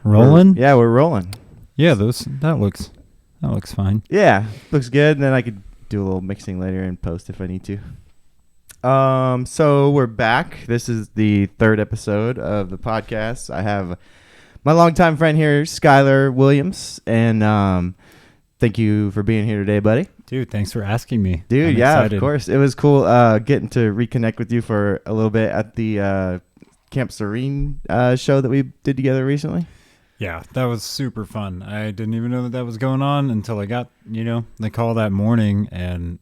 Rolling? We're rolling. Yeah, that looks fine. Yeah, looks good. And then I could do a little mixing later and post if I need to. So we're back. This is the third episode of the podcast. I have my longtime friend here, Skylar Williams, and thank you for being here today, buddy. Dude, thanks for asking me. Dude, I'm yeah, excited. of course. It was cool getting to reconnect with you for a little bit at the Camp Serene show that we did together recently. Yeah, that was super fun. I didn't even know that was going on until I got, the call that morning, and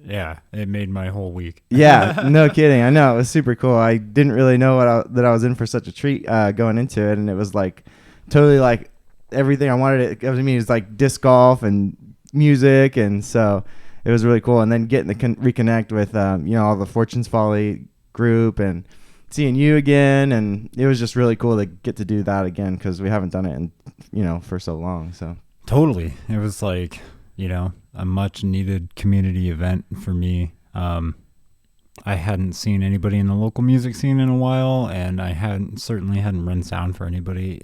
yeah, it made my whole week. Yeah, no kidding. I know, it was super cool. I didn't really know that I was in for such a treat going into it, and it was like totally like everything I wanted. It was like disc golf and music, and so it was really cool. And then getting to reconnect with all the Fortune's Folly group and seeing you again, and it was just really cool to get to do that again because we haven't done it in for so long. So totally, it was like a much needed community event for me. I hadn't seen anybody in the local music scene in a while, and I certainly hadn't run sound for anybody,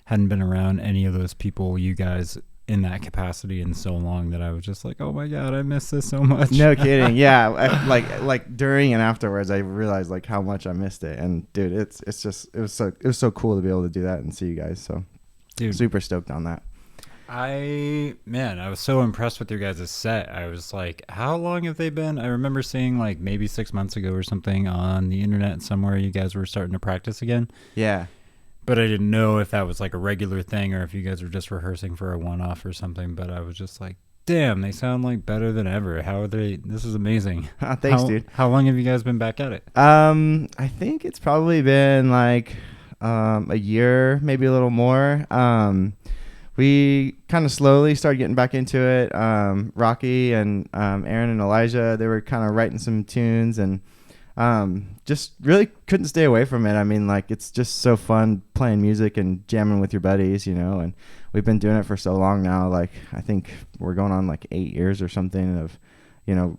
hadn't been around any of those people, you guys, in that capacity in so long that I was just like, oh my God, I miss this so much. No kidding. Yeah. like during and afterwards, I realized like how much I missed it. And dude, it was so cool to be able to do that and see you guys. So dude, super stoked on that. I was so impressed with your guys' set. I was like, how long have they been? I remember seeing like maybe 6 months ago or something on the internet somewhere you guys were starting to practice again. Yeah. But I didn't know if that was like a regular thing or if you guys were just rehearsing for a one-off or something. But I was just like, damn, they sound like better than ever. How are they? This is amazing. Thanks, dude. How long have you guys been back at it? I think it's probably been like a year, maybe a little more. We kind of slowly started getting back into it. Rocky and Aaron and Elijah, they were kind of writing some tunes and just really couldn't stay away from it. I mean, like, it's just so fun playing music and jamming with your buddies, and we've been doing it for so long now. Like, I think we're going on like 8 years or something of,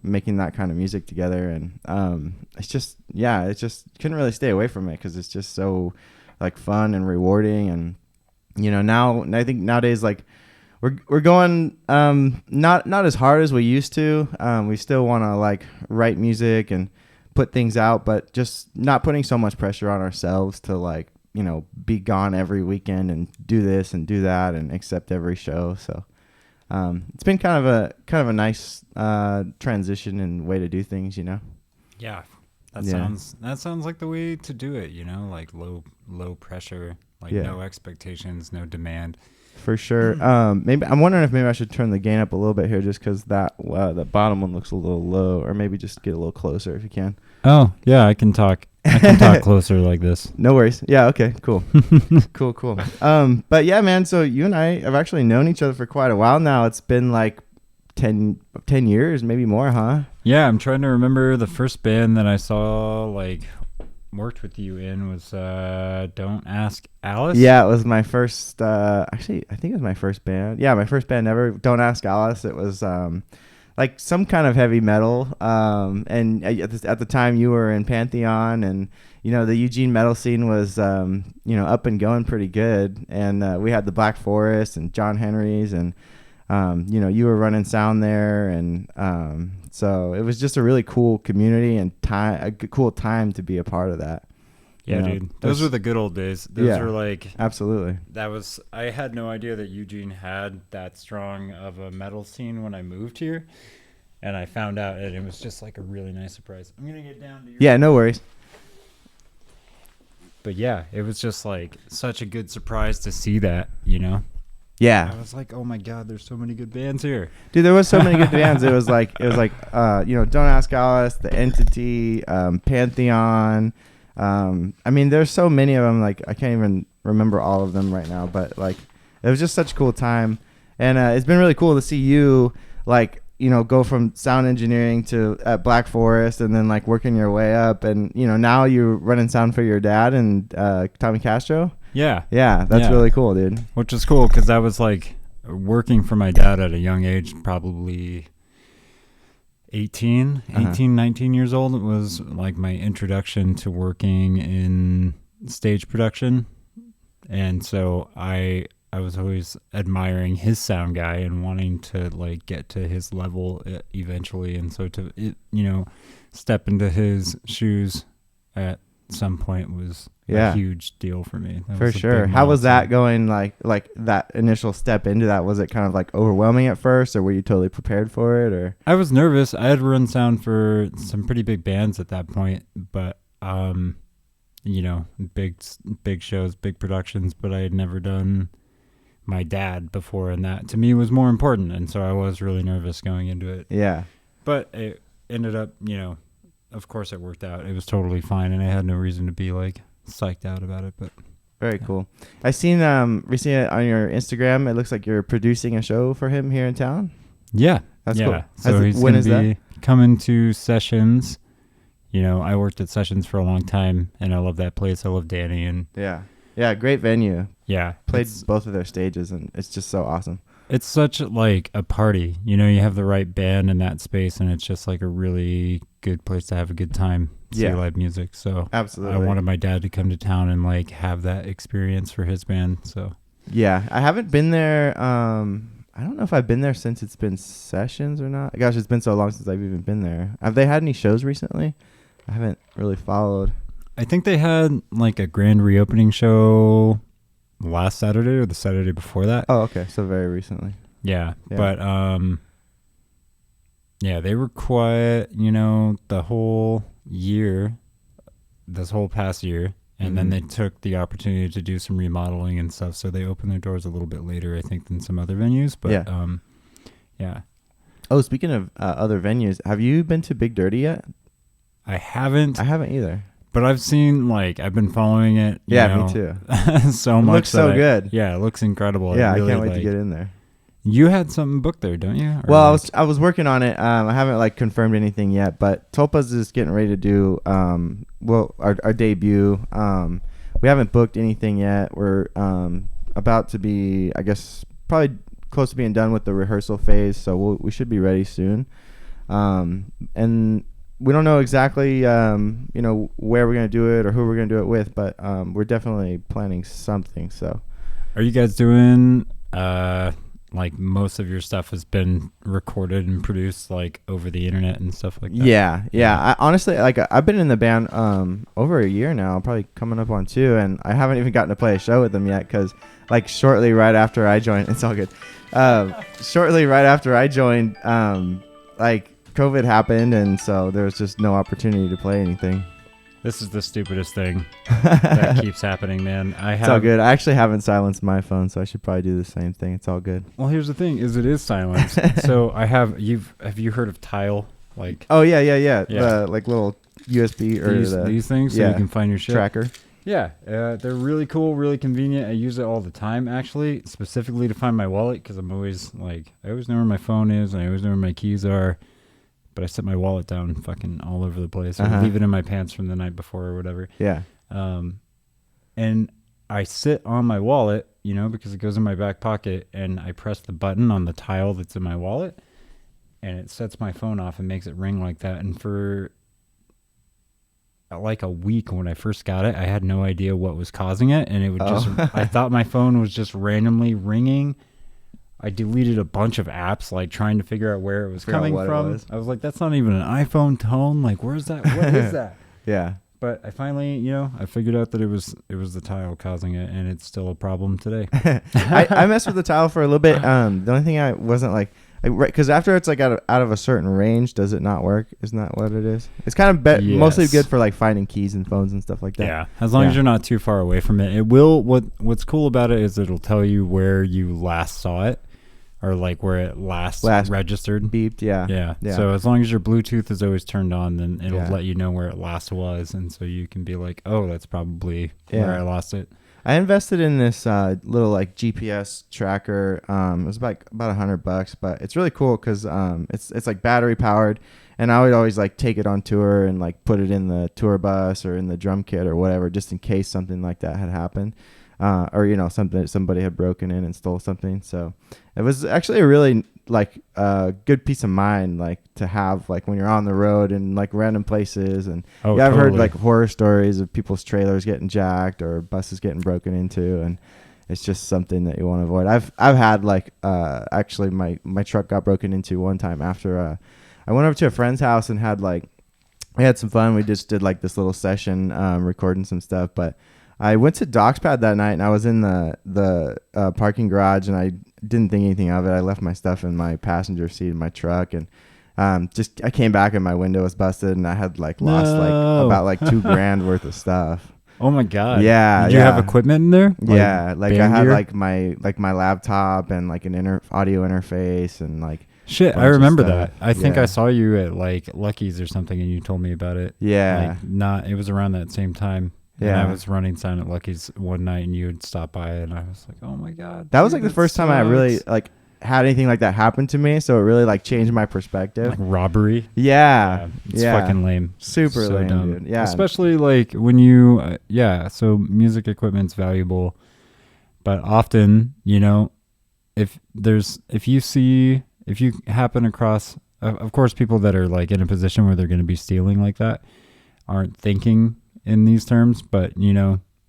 making that kind of music together. And it's just couldn't really stay away from it because it's just so like fun and rewarding. And, now I think nowadays, like, we're going not as hard as we used to. We still want to like write music and put things out, but just not putting so much pressure on ourselves to like be gone every weekend and do this and do that and accept every show. So it's been kind of a nice transition and way to do things. Yeah, that sounds like the way to do it. Like low pressure, like no expectations, no demand. For sure. Maybe I'm wondering if I should turn the gain up a little bit here, just because that bottom one looks a little low, or maybe just get a little closer if you can. Oh yeah, I can talk closer like this. No worries. Yeah. Okay. Cool. Cool. But yeah, man. So you and I have actually known each other for quite a while now. It's been like 10 years, maybe more, huh? Yeah. I'm trying to remember the first band that I saw worked with you in was Don't Ask Alice. Yeah, it was my first actually I think it was my first band. Yeah, my first band ever, Don't Ask Alice. It was like some kind of heavy metal, and at the time you were in Pantheon, and the Eugene metal scene was up and going pretty good, and we had the Black Forest and John Henry's, and you were running sound there, and so it was just a really cool community and a cool time to be a part of that. Yeah, dude. Those were the good old days. Those were like... Absolutely. I had no idea that Eugene had that strong of a metal scene when I moved here. And I found out, and it was just like a really nice surprise. I'm going to get down to your... Yeah, no worries. But yeah, it was just like such a good surprise to see that, Yeah. I was like, oh my God, there's so many good bands here. Dude, there was so many good bands. It was like Don't Ask Alice, The Entity, Pantheon. I mean, there's so many of them. Like, I can't even remember all of them right now. But like, it was just such a cool time, and it's been really cool to see you like go from sound engineering to at Black Forest, and then like working your way up, and now you're running sound for your dad and Tommy Castro. Yeah, that's really cool, dude. Which is cool because I was like working for my dad at a young age, probably 18, 19 years old. It was like my introduction to working in stage production. And so I was always admiring his sound guy and wanting to like get to his level eventually. And so step into his shoes at some point was a huge deal for me. For sure. How was that going? Like that initial step into that, was it kind of like overwhelming at first, or were you totally prepared for it? Or I was nervous. I had run sound for some pretty big bands at that point, but big shows, big productions, but I had never done my dad before, and that to me was more important, and so I was really nervous going into it. Yeah. But it ended up, of course it worked out. It was totally fine, and I had no reason to be like psyched out about it. But very cool. I seen recently on your Instagram, it looks like you're producing a show for him here in town. Yeah. That's cool. So he's going to be coming to Sessions. I worked at Sessions for a long time, and I love that place. I love Danny, and yeah, great venue. Yeah, played both of their stages, and it's just so awesome. It's such like a party. You have the right band in that space, and it's just like a really good place to have a good time, see live music. So absolutely, I wanted my dad to come to town and like have that experience for his band. So yeah, I haven't been there. I don't know if I've been there since it's been Sessions or not. Gosh, it's been so long since I've even been there. Have they had any shows recently? I haven't really followed. I think they had like a grand reopening show last Saturday or the Saturday before that. Oh, okay. So very recently. Yeah. But they were quiet, the whole year, this whole past year. And then they took the opportunity to do some remodeling and stuff. So they opened their doors a little bit later, I think, than some other venues. But yeah. Oh, speaking of other venues, have you been to Big Dirty yet? I haven't. I haven't either. But I've seen, I've been following it. Me too. So much. It looks so good. Yeah, it looks incredible. Yeah, I can't wait to get in there. You had something booked there, don't you? Well, I was working on it. I haven't confirmed anything yet, but Tulpa's is getting ready to do our debut. We haven't booked anything yet. We're about to be, I guess, probably close to being done with the rehearsal phase, so we should be ready soon. And we don't know exactly, where we're going to do it or who we're going to do it with, but we're definitely planning something. So, are you guys doing, most of your stuff has been recorded and produced, over the internet and stuff like that? Yeah. I honestly, I've been in the band over a year now, probably coming up on 2, and I haven't even gotten to play a show with them yet because, shortly right after I joined, it's all good. Shortly right after I joined, COVID happened, and so there was just no opportunity to play anything. This is the stupidest thing that keeps happening, man. It's all good. I actually haven't silenced my phone, so I should probably do the same thing. It's all good. Well, here's the thing: it is silenced. So have you heard of Tile? Oh yeah. The little USB or these things, so you can find your shit. Tracker. Yeah, they're really cool, really convenient. I use it all the time, actually, specifically to find my wallet because I'm always I always know where my phone is, and I always know where my keys are. But I set my wallet down fucking all over the place. I leave it in my pants from the night before or whatever. Yeah. And I sit on my wallet, because it goes in my back pocket, and I press the button on the tile that's in my wallet, and it sets my phone off and makes it ring like that. And for a week when I first got it, I had no idea what was causing it, and it would I thought my phone was just randomly ringing. I deleted a bunch of apps, trying to figure out where it was coming from. I was like, that's not even an iPhone tone. Where's that? What is that? Yeah. But I finally, I figured out that it was the tile causing it, and it's still a problem today. I messed with the tile for a little bit. The only thing I wasn't because after it's out of a certain range, does it not work? Isn't that what it is? It's kind of mostly good for finding keys and phones and stuff like that. Yeah, as long as you're not too far away from it. It will. What's cool about it is it'll tell you where you last saw it. Or where it last registered. Beeped, yeah. So as long as your Bluetooth is always turned on, then it'll let you know where it last was. And so you can be like, oh, that's probably where I lost it. I invested in this little GPS tracker. It was about $100, but it's really cool because it's battery powered. And I would always take it on tour and put it in the tour bus or in the drum kit or whatever, just in case something like that had happened. or somebody had broken in and stole something. So it was actually a really like good peace of mind, like to have like when you're on the road and like random places. And I've heard like horror stories of people's trailers getting jacked or buses getting broken into, and it's just something that you want to avoid. I've had like actually my truck got broken into one time after I went over to a friend's house and we had some fun. We just did like this little session recording some stuff, but I went to Dubstep that night and I was in the parking garage and I didn't think anything of it. I left my stuff in my passenger seat in my truck, and I came back and my window was busted and I had like lost like about like $2,000 worth of stuff. Oh my God. Yeah. Did you have equipment in there? Yeah. Like I had like my laptop and like an audio interface and like. Shit, I remember that. I think I saw you at like Lucky's or something and you told me about it. Yeah. It was around that same time. Yeah. And I was running sound at Lucky's one night and you would stop by and I was like, oh my God. That was like the first time I really like had anything like that happen to me. So it really like changed my perspective. Like robbery. Yeah. It's fucking lame. Super so lame, dumb. Dude. Yeah. Especially like when you, so music equipment's valuable, but often, if you happen across, of course, people that are like in a position where they're going to be stealing like that aren't thinking in these terms. But,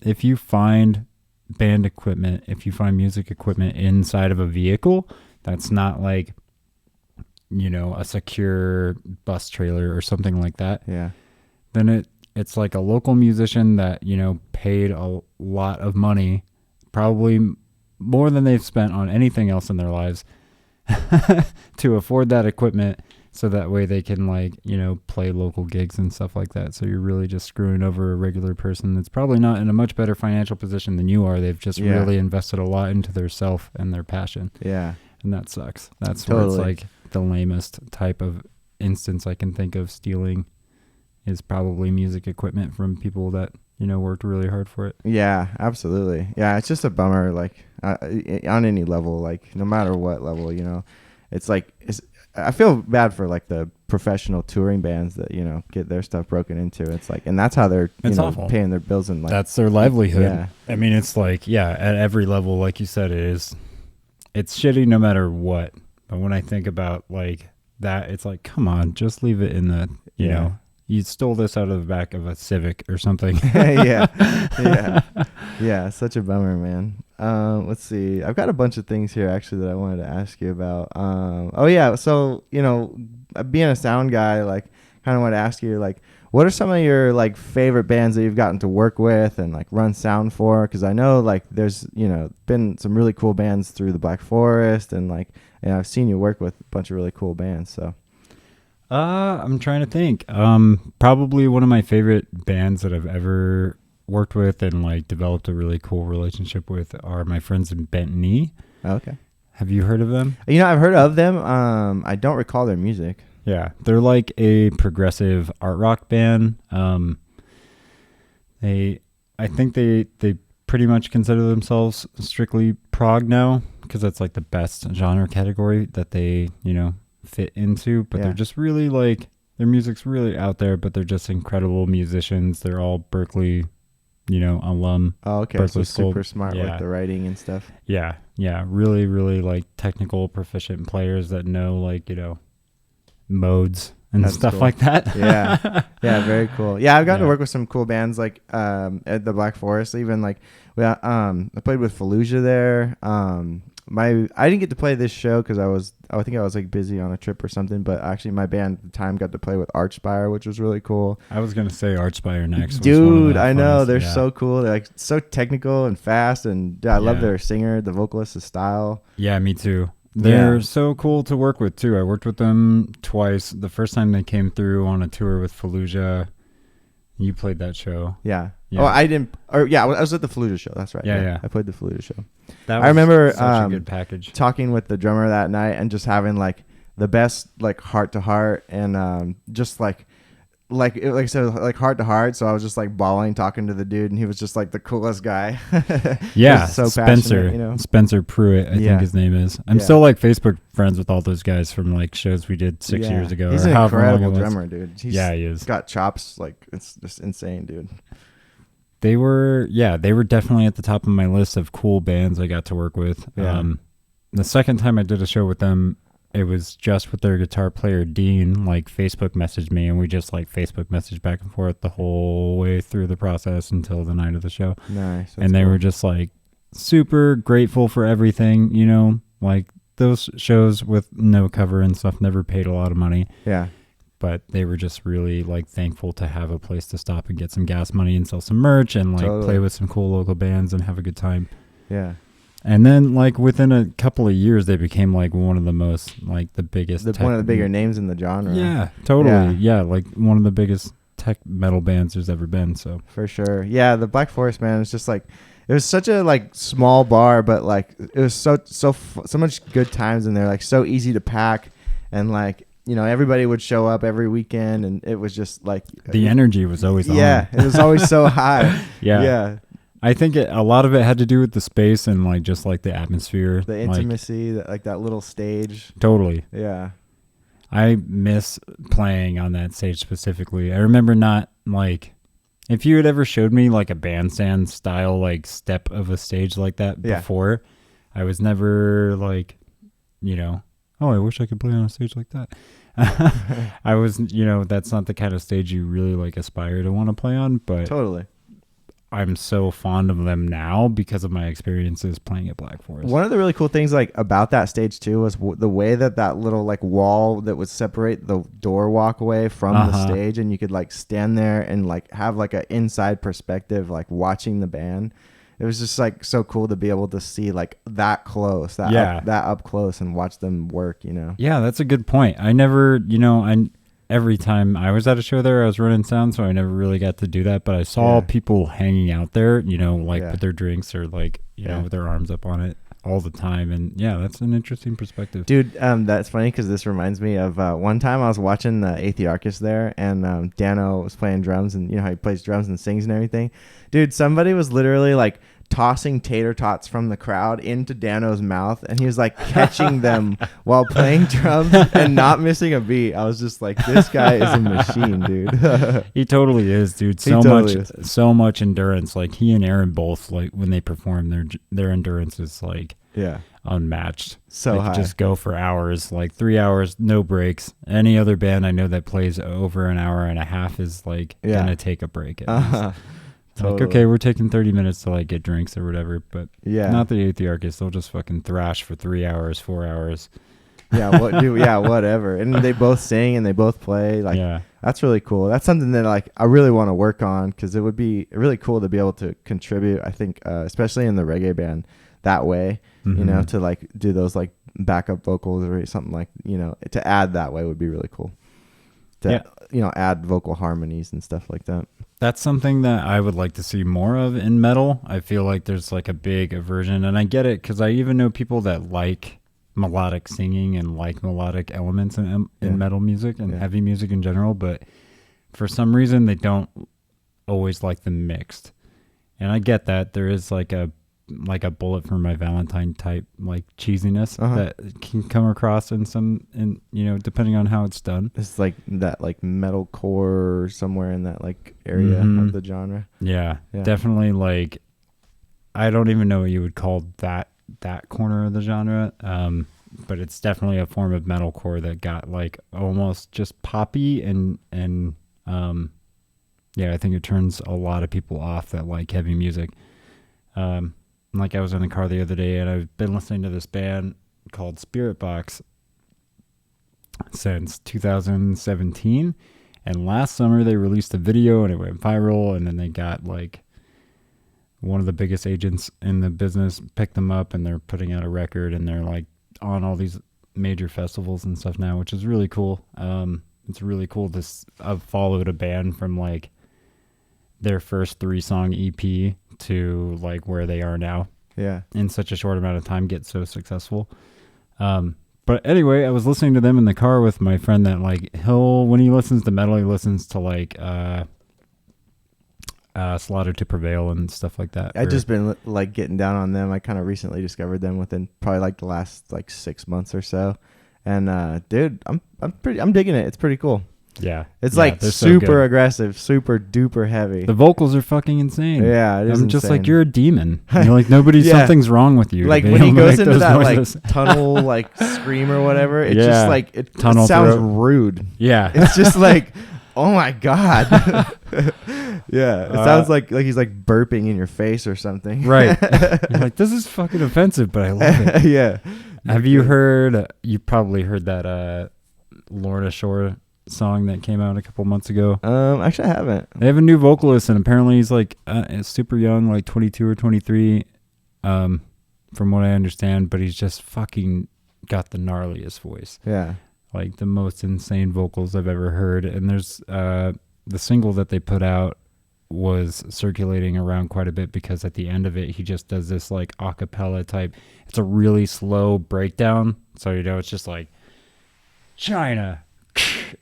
if you find band equipment, if you find music equipment inside of a vehicle, that's not like, a secure bus trailer or something like that. Yeah. Then it's like a local musician that, paid a lot of money, probably more than they've spent on anything else in their lives, to afford that equipment so that way they can play local gigs and stuff like that. So you're really just screwing over a regular person that's probably not in a much better financial position than you are. They've just really invested a lot into their self and their passion. Yeah. And that sucks. That's totally. where it's like the lamest type of instance I can think of stealing is probably music equipment from people that, worked really hard for it. Yeah, absolutely. Yeah, it's just a bummer, like on any level, like no matter what level, it's like, I feel bad for like the professional touring bands that, get their stuff broken into. It's like, and that's how they're paying their bills, and like that's their livelihood. Yeah. I mean, it's like, at every level, like you said, it's shitty no matter what. But when I think about like that, it's like, come on, just leave it in the, you know, you stole this out of the back of a Civic or something. Yeah. Such a bummer, man. Let's see. I've got a bunch of things here actually that I wanted to ask you about. So, being a sound guy, like kind of want to ask you, like, what are some of your like favorite bands that you've gotten to work with and like run sound for? Because I know like there's, been some really cool bands through the Black Forest, and like, I've seen you work with a bunch of really cool bands. So. I'm trying to think. Probably one of my favorite bands that I've ever worked with and like developed a really cool relationship with are my friends in Bentney. Okay. Have you heard of them? I've heard of them. I don't recall their music. Yeah, they're like a progressive art rock band. I think they pretty much consider themselves strictly prog now, because that's like the best genre category that they, fit into, but they're just really like, their music's really out there, but they're just incredible musicians. They're all Berkeley, alum. Oh, okay. Berkeley so super smart with the writing and stuff. Yeah. Really, really like technical, proficient players that know like, modes and stuff cool. like that. Yeah, very cool. Yeah, I've gotten to work with some cool bands like at the Black Forest. Even like, I played with Fallujah there. I didn't get to play this show because I think I was like busy on a trip or something. But actually, my band at the time got to play with Archspire, which was really cool. I was gonna say Archspire next. Dude, I know they're so cool. They're like so technical and fast, and I love their singer, the vocalist's style. Yeah, me too. They're so cool to work with too. I worked with them twice. The first time they came through on a tour with Fallujah. You played that show. Yeah. Oh, I didn't. I was at the Fallujah show. That's right. Yeah. I played the Fallujah show. I remember such a good package. Talking with the drummer that night and just having like the best like heart to heart, and just like I said, like heart to heart. So I was just like bawling talking to the dude, and he was just like the coolest guy. Yeah, so Spencer, Spencer Pruitt, I think his name is. I'm still like Facebook friends with all those guys from like shows we did 6 years ago. He's an incredible drummer, dude. He is. Got chops, like it's just insane, dude. They were definitely at the top of my list of cool bands I got to work with. Yeah. The second time I did a show with them, it was just with their guitar player Dean. Like Facebook messaged me, and we just like Facebook messaged back and forth the whole way through the process until the night of the show. Nice. And they were just like super grateful for everything, you know, like those shows with no cover and stuff never paid a lot of money. Yeah. But they were just really like thankful to have a place to stop and get some gas money and sell some merch and like play with some cool local bands and have a good time. Yeah. And then like within a couple of years, they became like one of the most like the biggest, one of the bigger names in the genre. Yeah, totally. Yeah, like one of the biggest tech metal bands there's ever been. So for sure. Yeah, the Black Forest, man, it's just like it was such a like small bar, but like it was so much good times in there, like so easy to pack, and like, you know, everybody would show up every weekend, and it was just like the energy was always on. Yeah, it was always so high. Yeah. I think a lot of it had to do with the space and like just like the atmosphere, the intimacy, like that little stage. Totally. Yeah. I miss playing on that stage specifically. I remember not like, if you had ever showed me like a bandstand style like step of a stage like that before, I was never like, you know, oh, I wish I could play on a stage like that. I was, you know, that's not the kind of stage you really like aspire to want to play on, but totally. I'm so fond of them now because of my experiences playing at Black Forest. One of the really cool things like about that stage too was the way that little like wall that would separate the door walkway from the stage, and you could like stand there and like have like an inside perspective, like watching the band. It was just like so cool to be able to see like that close, that up close, and watch them work, you know? Yeah, that's a good point. I never, you know, every time I was at a show there, I was running sound, so I never really got to do that. But I saw people hanging out there, you know, like with their drinks or like, you know, with their arms up on it all the time. And yeah, that's an interesting perspective. Dude, that's funny because this reminds me of one time I was watching the Athearchus there, and Dano was playing drums, and you know how he plays drums and sings and everything. Dude, somebody was literally like tossing tater tots from the crowd into Dano's mouth, and he was like catching them while playing drums and not missing a beat. I was just like, this guy is a machine, dude. He totally is, dude. So much endurance. Like he and Aaron both, like when they perform, their endurance is like unmatched. So they high. Just go for hours, like 3 hours, no breaks. Any other band I know that plays over an hour and a half is like gonna take a break. Totally. Like, okay, we're taking 30 minutes to like get drinks or whatever, but not the Athearchus. They'll just fucking thrash for 3 hours, 4 hours. Whatever. And they both sing and they both play. Like, that's really cool. That's something that like I really want to work on, because it would be really cool to be able to contribute. I think, especially in the reggae band, that way, you know, to like do those like backup vocals or something, like, you know, to add that way would be really cool. You know, add vocal harmonies and stuff like that. That's something that I would like to see more of in metal. I feel like there's like a big aversion, and I get it, because I even know people that like melodic singing and like melodic elements in metal music and heavy music in general, but for some reason they don't always like them mixed. And I get that there is like a bullet for my Valentine type like cheesiness that can come across in you know, depending on how it's done. It's like that like metalcore somewhere in that like area of the genre. Yeah, definitely. Like, I don't even know what you would call that corner of the genre, but it's definitely a form of metalcore that got like almost just poppy and I think it turns a lot of people off that like heavy music. Like, I was in the car the other day, and I've been listening to this band called Spirit Box since 2017. And last summer they released a video and it went viral, and then they got like one of the biggest agents in the business picked them up, and they're putting out a record, and they're like on all these major festivals and stuff now, which is really cool. It's really cool to I've followed a band from like their first 3-song EP to like where they are now in such a short amount of time, get so successful. But anyway, I was listening to them in the car with my friend that like when he listens to metal, he listens to like Slaughter to Prevail and stuff like that. I've just been like getting down on them. I kind of recently discovered them within probably like the last like 6 months or so. And dude, I'm digging it. It's pretty cool. Yeah. It's Yeah, like they're so super good. aggressive, super duper heavy. The vocals are fucking insane. Yeah, it is I'm just insane. like, you're a demon. You're like, nobody, Yeah. something's wrong with you. to Like be when he able to goes make into those that noises. like tunnel like scream or whatever, it's Yeah. just like it Tunnel sounds throat. rude. Yeah. It's just like, oh my god. Yeah, it sounds like he's like burping in your face or something. Right. You're like, this is fucking offensive, but I love it. Yeah. Have you heard, you probably heard that Lorna Shore song that came out a couple months ago? Actually I haven't. They have a new vocalist, and apparently he's like super young, like 22 or 23, from what I understand, but he's just fucking got the gnarliest voice. Yeah. Like the most insane vocals I've ever heard. And there's the single that they put out was circulating around quite a bit because at the end of it he just does this like a cappella type. It's a really slow breakdown, so it's just like China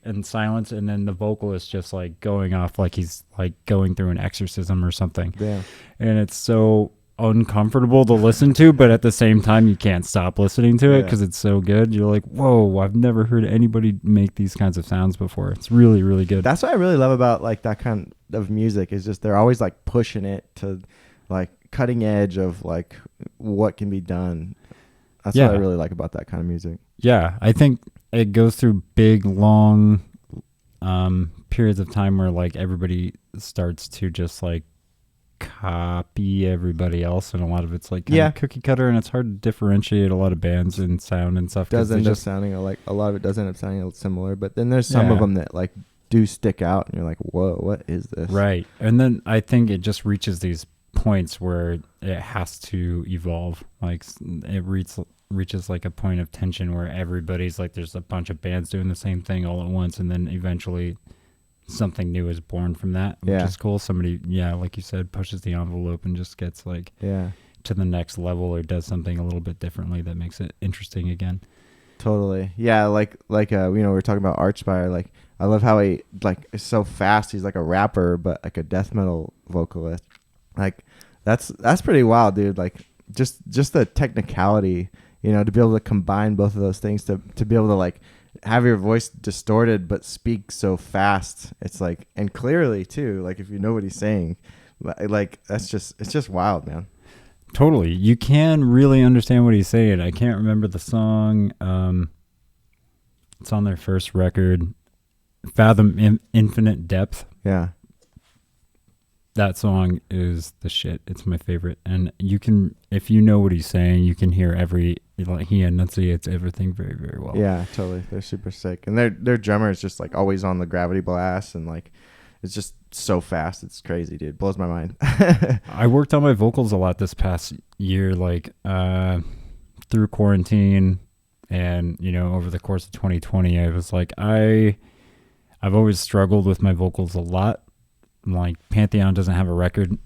and silence, and then the vocal is just like going off like he's like going through an exorcism or something. Yeah. And it's so uncomfortable to listen to, but at the same time you can't stop listening to it because it's so good. You're like, whoa, I've never heard anybody make these kinds of sounds before. It's really, really good. That's what I really love about like that kind of music is just they're always like pushing it to like cutting edge of like what can be done. That's what I really like about that kind of music. Yeah, I think it goes through big, long periods of time where like everybody starts to just like copy everybody else, and a lot of it's like kind of cookie cutter, and it's hard to differentiate a lot of bands and sound and stuff. Does end up sounding like a lot of it does end up sounding similar, but then there's some of them that like do stick out, and you're like, whoa, what is this? Right, and then I think it just reaches these points where it has to evolve. Like it reaches like a point of tension where everybody's like, there's a bunch of bands doing the same thing all at once, and then eventually something new is born from that, which is cool. Somebody, like you said, pushes the envelope and just gets like to the next level or does something a little bit differently that makes it interesting again. Totally. Yeah, like we were talking about Archspire. Like I love how he like is so fast. He's like a rapper, but like a death metal vocalist. Like that's pretty wild, dude. Like just the technicality, to be able to combine both of those things to be able to like have your voice distorted but speak so fast. It's like, and clearly too, like if you know what he's saying, like it's just wild, man. Totally. You can really understand what he's saying. I can't remember the song. It's on their first record, Fathom Infinite Depth. Yeah. That song is the shit. It's my favorite. And you can, if you know what he's saying, you can hear he enunciates everything very, very well. Yeah, totally. They're super sick. And their drummer is just like always on the gravity blast, and like it's just so fast. It's crazy, dude. Blows my mind. I worked on my vocals a lot this past year, like through quarantine and, over the course of 2020. I was like, I've always struggled with my vocals a lot. Like Pantheon doesn't have a record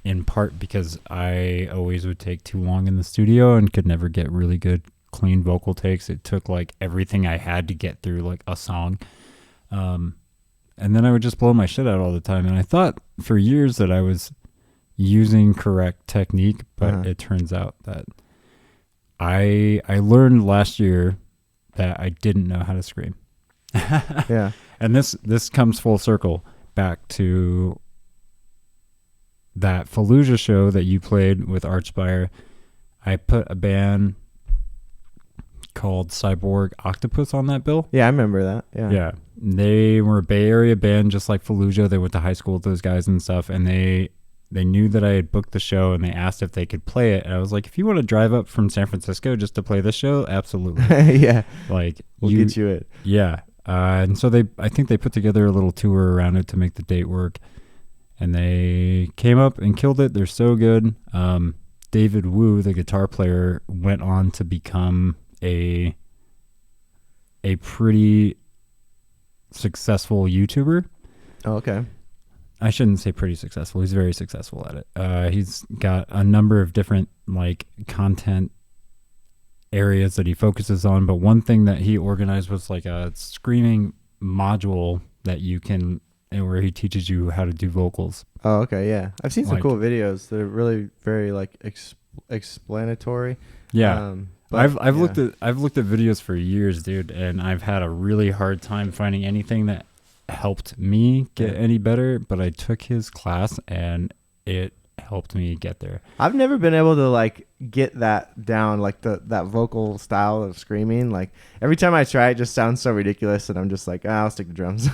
in part because I always would take too long in the studio and could never get really good clean vocal takes. It took like everything I had to get through like a song. And then I would just blow my shit out all the time. And I thought for years that I was using correct technique, but it turns out that I learned last year that I didn't know how to scream. Yeah. And this comes full circle back to that Fallujah show that you played with Archspire. I put a band called Cyborg Octopus on that bill. Yeah, I remember that. Yeah. They were a Bay Area band just like Fallujah. They went to high school with those guys and stuff, and they knew that I had booked the show, and they asked if they could play it. And I was like, if you want to drive up from San Francisco just to play this show, absolutely. Yeah. Like we'll get you it. Yeah. And so I think they put together a little tour around it to make the date work, and they came up and killed it. They're so good. David Wu, the guitar player, went on to become a pretty successful YouTuber. Oh, okay. I shouldn't say pretty successful. He's very successful at it. He's got a number of different like content areas that he focuses on, but one thing that he organized was like a screaming module that you can, where he teaches you how to do vocals. Oh, okay, yeah. I've seen some Like, cool videos that are really very like explanatory. Yeah. But, I've looked at videos for years, dude, and I've had a really hard time finding anything that helped me get any better, but I took his class and it helped me get there. I've never been able to like get that down, like that vocal style of screaming. Like every time I try, it just sounds so ridiculous, and I'm just like, I'll stick to drums.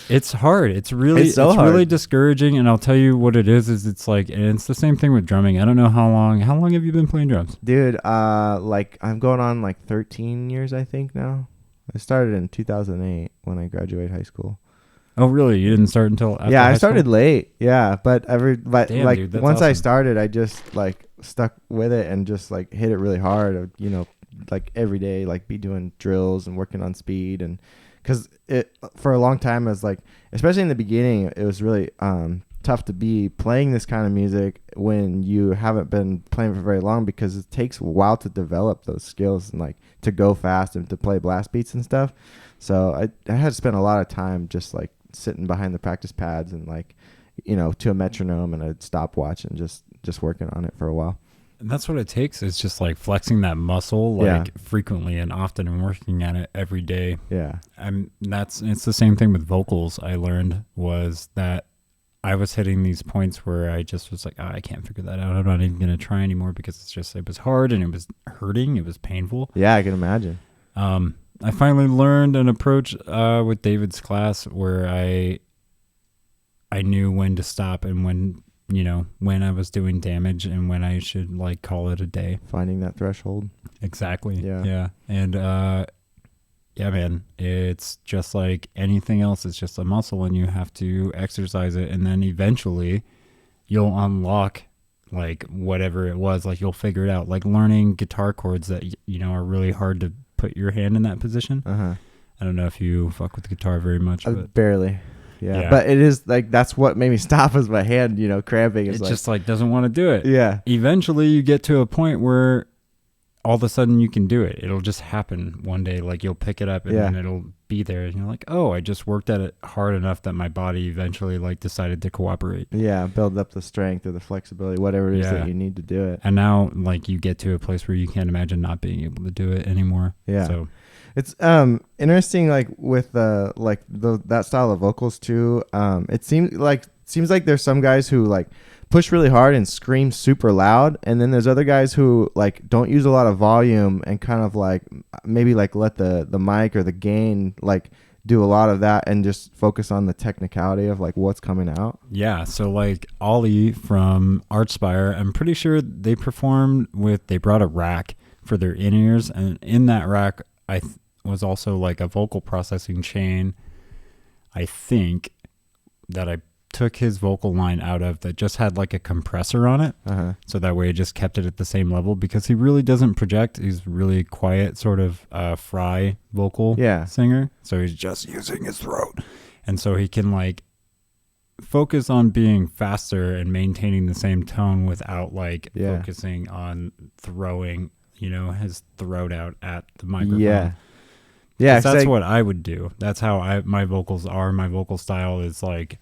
It's hard. It's hard. Really discouraging. And I'll tell you what it is it's like, and it's the same thing with drumming. I don't know how long have you been playing drums? Dude, like I'm going on like 13 years, I think now. I started in 2008 when I graduated high school. Oh, really? You didn't start until after Yeah, high I started school? late. Yeah, but Damn, like dude, that's once I awesome. started, I just like stuck with it and just like hit it really hard. You know, like every day, like be doing drills and working on speed, and because it for a long time I was like, especially in the beginning, it was really tough to be playing this kind of music when you haven't been playing for very long, because it takes a while to develop those skills and like to go fast and to play blast beats and stuff. So I had to spend a lot of time just like sitting behind the practice pads and like, you know, to a metronome and a stopwatch and just working on it for a while. And that's what it takes. It's just like flexing that muscle like frequently and often and working at it every day. Yeah. It's the same thing with vocals. I learned was that I was hitting these points where I just was like, oh, I can't figure that out. I'm not even going to try anymore because it was hard and it was hurting. It was painful. Yeah, I can imagine. I finally learned an approach with David's class where I knew when to stop and when I was doing damage and when I should like call it a day. Finding that threshold. Exactly. Yeah. Yeah. And yeah, man, it's just like anything else. It's just a muscle and you have to exercise it. And then eventually you'll unlock like whatever it was, like you'll figure it out, like learning guitar chords that, are really hard to put your hand in that position. Uh-huh. I don't know if you fuck with the guitar very much, but barely. Yeah. But it is like, that's what made me stop, was my hand, cramping. It just like doesn't want to do it. Yeah. Eventually you get to a point where all of a sudden you can do it. It'll just happen one day. Like you'll pick it up and then it'll be there. And you're like, oh, I just worked at it hard enough that my body eventually like decided to cooperate. Yeah. Build up the strength or the flexibility, whatever it is that you need to do it. And now like you get to a place where you can't imagine not being able to do it anymore. Yeah. So it's interesting, like with that style of vocals too. It seems like there's some guys who like push really hard and scream super loud, and then there's other guys who like don't use a lot of volume and kind of like maybe like let the mic or the gain like do a lot of that and just focus on the technicality of like what's coming out. Yeah, so like Ollie from Archspire, I'm pretty sure they brought a rack for their in-ears, and in that rack was also like a vocal processing chain, I think, that I took his vocal line out of, that just had like a compressor on it. Uh-huh. So that way it just kept it at the same level, because he really doesn't project. He's really quiet, sort of fry vocal singer. So he's just using his throat. And so he can like focus on being faster and maintaining the same tone without like focusing on throwing, his throat out at the microphone. Yeah. Yeah. That's what I would do. That's how my vocals are. My vocal style is like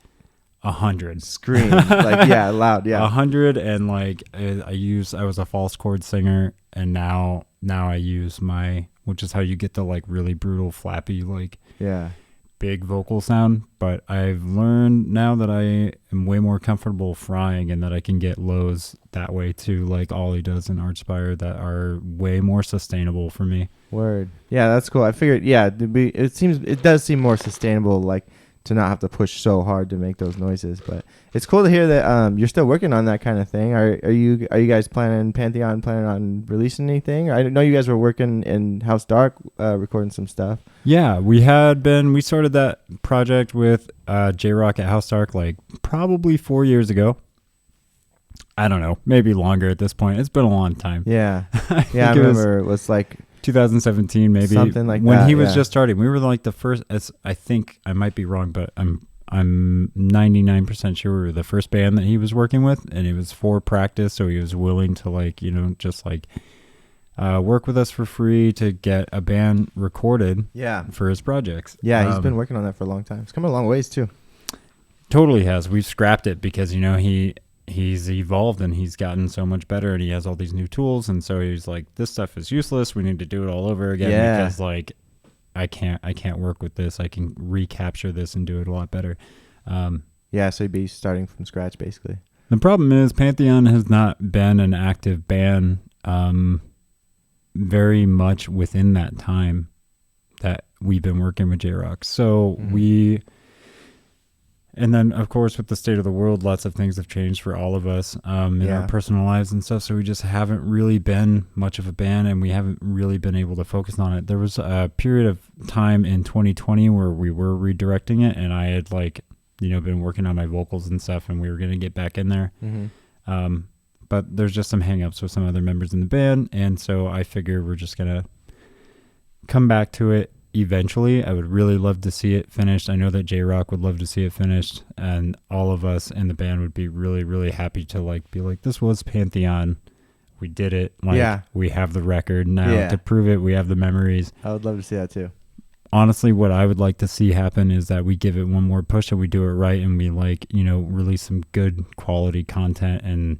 100 scream, like loud, 100. And like I was a false chord singer, and now I use which is how you get the like really brutal flappy like big vocal sound. But I've learned now that I am way more comfortable frying, and that I can get lows that way too, like Ollie does in Archspire, that are way more sustainable for me. Word. Yeah, that's cool. I figured it does seem more sustainable, like to not have to push so hard to make those noises. But it's cool to hear that you're still working on that kind of thing. Are you guys planning on releasing anything? I know you guys were working in House Dark, recording some stuff. Yeah, we started that project with J-Rock at House Dark like probably 4 years ago. I don't know, maybe longer at this point. It's been a long time. Yeah. I remember it was like 2017, maybe, something like when that, he was just starting. We were like the first, I think, I might be wrong, but I'm 99% sure we were the first band that he was working with, and it was for practice. So he was willing to like, just like work with us for free to get a band recorded for his projects. Yeah, he's been working on that for a long time. It's come a long ways too. Totally has. We've scrapped it because, he's evolved and he's gotten so much better, and he has all these new tools. And so he's like, this stuff is useless. We need to do it all over again because like, I can't work with this. I can recapture this and do it a lot better. Yeah, so you'd be starting from scratch basically. The problem is Pantheon has not been an active band very much within that time that we've been working with J-Rock. So and then of course with the state of the world, lots of things have changed for all of us in our personal lives and stuff. So we just haven't really been much of a band, and we haven't really been able to focus on it. There was a period of time in 2020 where we were redirecting it, and I had been working on my vocals and stuff, and we were going to get back in there. But there's just some hangups with some other members in the band, and so I figure we're just going to come back to it eventually. I would really love to see it finished. I know that J-Rock would love to see it finished, and all of us in the band would be really, really happy to be like, this was Pantheon. We did it. We have the record now to prove it. We have the memories. I would love to see that too. Honestly, what I would like to see happen is that we give it one more push and we do it right, and we release some good quality content and,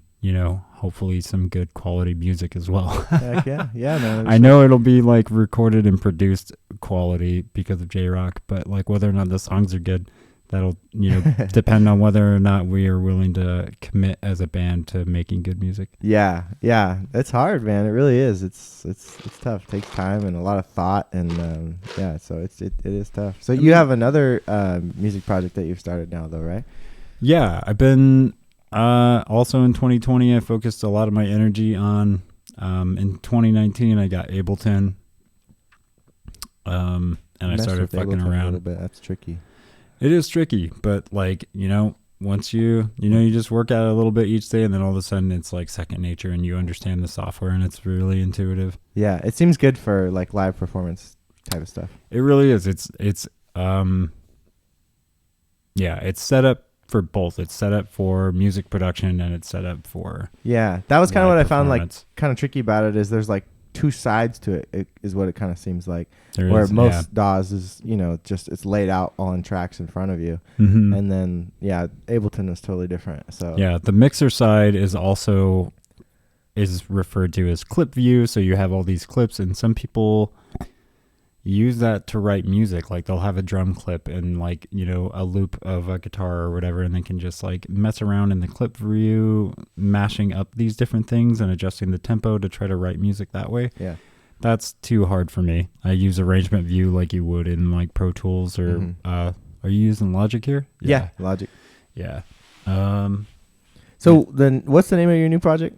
hopefully some good quality music as well. Heck yeah. Yeah, man. I know it'll be recorded and produced quality because of J-Rock, but whether or not the songs are good, that'll, depend on whether or not we are willing to commit as a band to making good music. Yeah. Yeah. It's hard, man. It really is. It's tough. It takes time and a lot of thought, and so it is tough. So you have another music project that you've started now though, right? Yeah, I've been also in 2020 I focused a lot of my energy on in 2019 I got Ableton, and I started fucking Ableton around a little bit. That's tricky. It is tricky, but once you just work at it a little bit each day, and then all of a sudden it's second nature, and you understand the software, and it's really intuitive. Yeah, it seems good for live performance type of stuff. It really is. It's set up for both. It's set up for music production, and it's set up for that was kind of what I found kind of tricky about it, is there's two sides to it is what it kind of seems like. Most DAWs is just it's laid out all in tracks in front of you, and then Ableton is totally different. So the mixer side is referred to as clip view, so you have all these clips, and some people use that to write music. They'll have a drum clip and a loop of a guitar or whatever, and they can just mess around in the clip view, mashing up these different things and adjusting the tempo to try to write music that way. That's too hard for me. I use arrangement view like you would in Pro Tools or are you using Logic here? Logic. So then what's the name of your new project?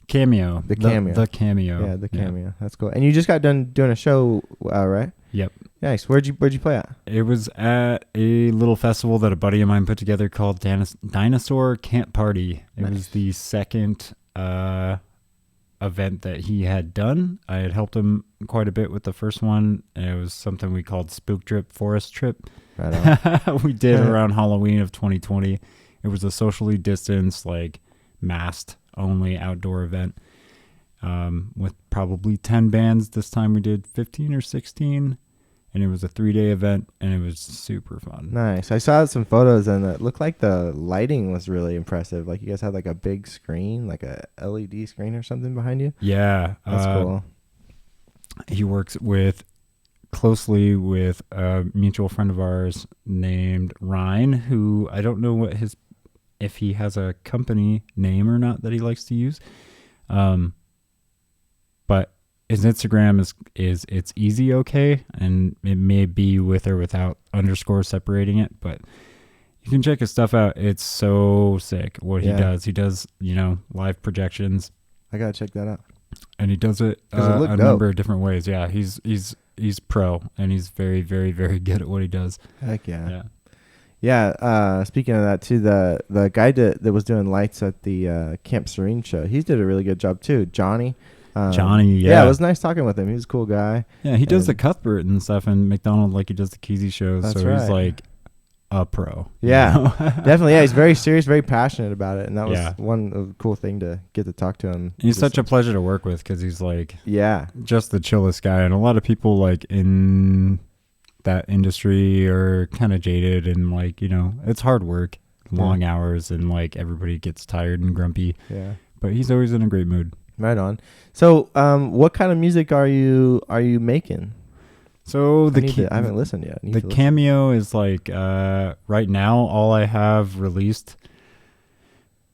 Cameo. The Cameo. The Cameo. Yeah, the Cameo. Yeah. That's cool. And you just got done doing a show, right? Yep. Nice. Where'd you play at? It was at a little festival that a buddy of mine put together called Dinosaur Camp Party. It was the second event that he had done. I had helped him quite a bit with the first one, and it was something we called Spook Trip Forest Trip. Right on. We did around Halloween of 2020. It was a socially distanced, masked only outdoor event with probably 10 bands. This time we did 15 or 16, and it was a 3-day event, and it was super fun. Nice. I saw some photos, and it looked like the lighting was really impressive. You guys had a big screen, a LED screen or something behind you. Yeah. That's cool. He works closely with a mutual friend of ours named Ryan, who I don't know if he has a company name or not that he likes to use. But his Instagram is it's easy okay, and it may be with or without underscore separating it, but you can check his stuff out. It's so sick what he does. He does, live projections. I gotta check that out. And he does it a number of different ways. Yeah, he's pro, and he's very, very, very good at what he does. Heck yeah. Yeah, speaking of that too, the guy that was doing lights at the Camp Serene show, he did a really good job too. Johnny. Yeah, it was nice talking with him. He was a cool guy. Yeah, he does the Cuthbert and stuff, and McDonald, he does the Keezy shows. That's so right. He's a pro. Yeah, definitely. Yeah, he's very serious, very passionate about it, and that was one cool thing to get to talk to him. He's such a pleasure to work with because he's just the chillest guy, and a lot of people in that industry are kind of jaded, and it's hard work, long hours, and everybody gets tired and grumpy. Yeah, but he's always in a great mood. Right on. So, what kind of music are you making? So I haven't listened yet. The Cameo is like right now all I have released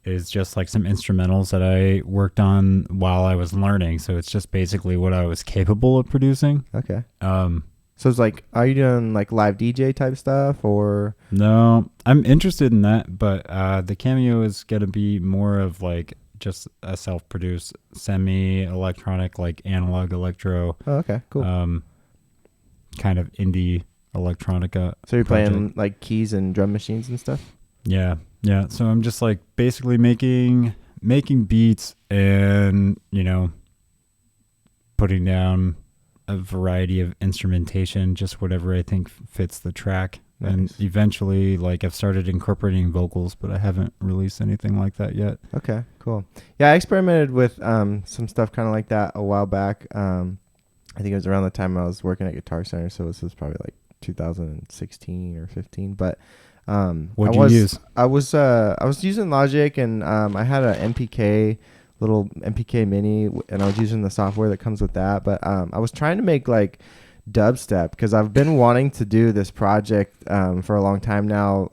is just like some instrumentals that I worked on while I was learning. So it's just basically what I was capable of producing. Okay. So it's like, are you doing like live DJ type stuff or? No, I'm interested in that, but the Cameo is going to be more of like just a self-produced semi-electronic, like analog electro. Oh, okay, cool. Kind of indie electronica. So you're playing like keys and drum machines and stuff? Yeah. Yeah. So I'm just like basically making beats and, you know, putting down a variety of instrumentation, just whatever I think fits the track. Nice. And eventually, like, I've started incorporating vocals, but I haven't released anything like that yet. Okay, cool. Yeah, I experimented with some stuff kind of like that a while back. I think it was around the time I was working at Guitar Center, so this was probably like 2016 or 15. But what'd you use? I was using Logic, and I had a little MPK Mini, and I was using the software that comes with that. But I was trying to make like dubstep because I've been wanting to do this project for a long time now,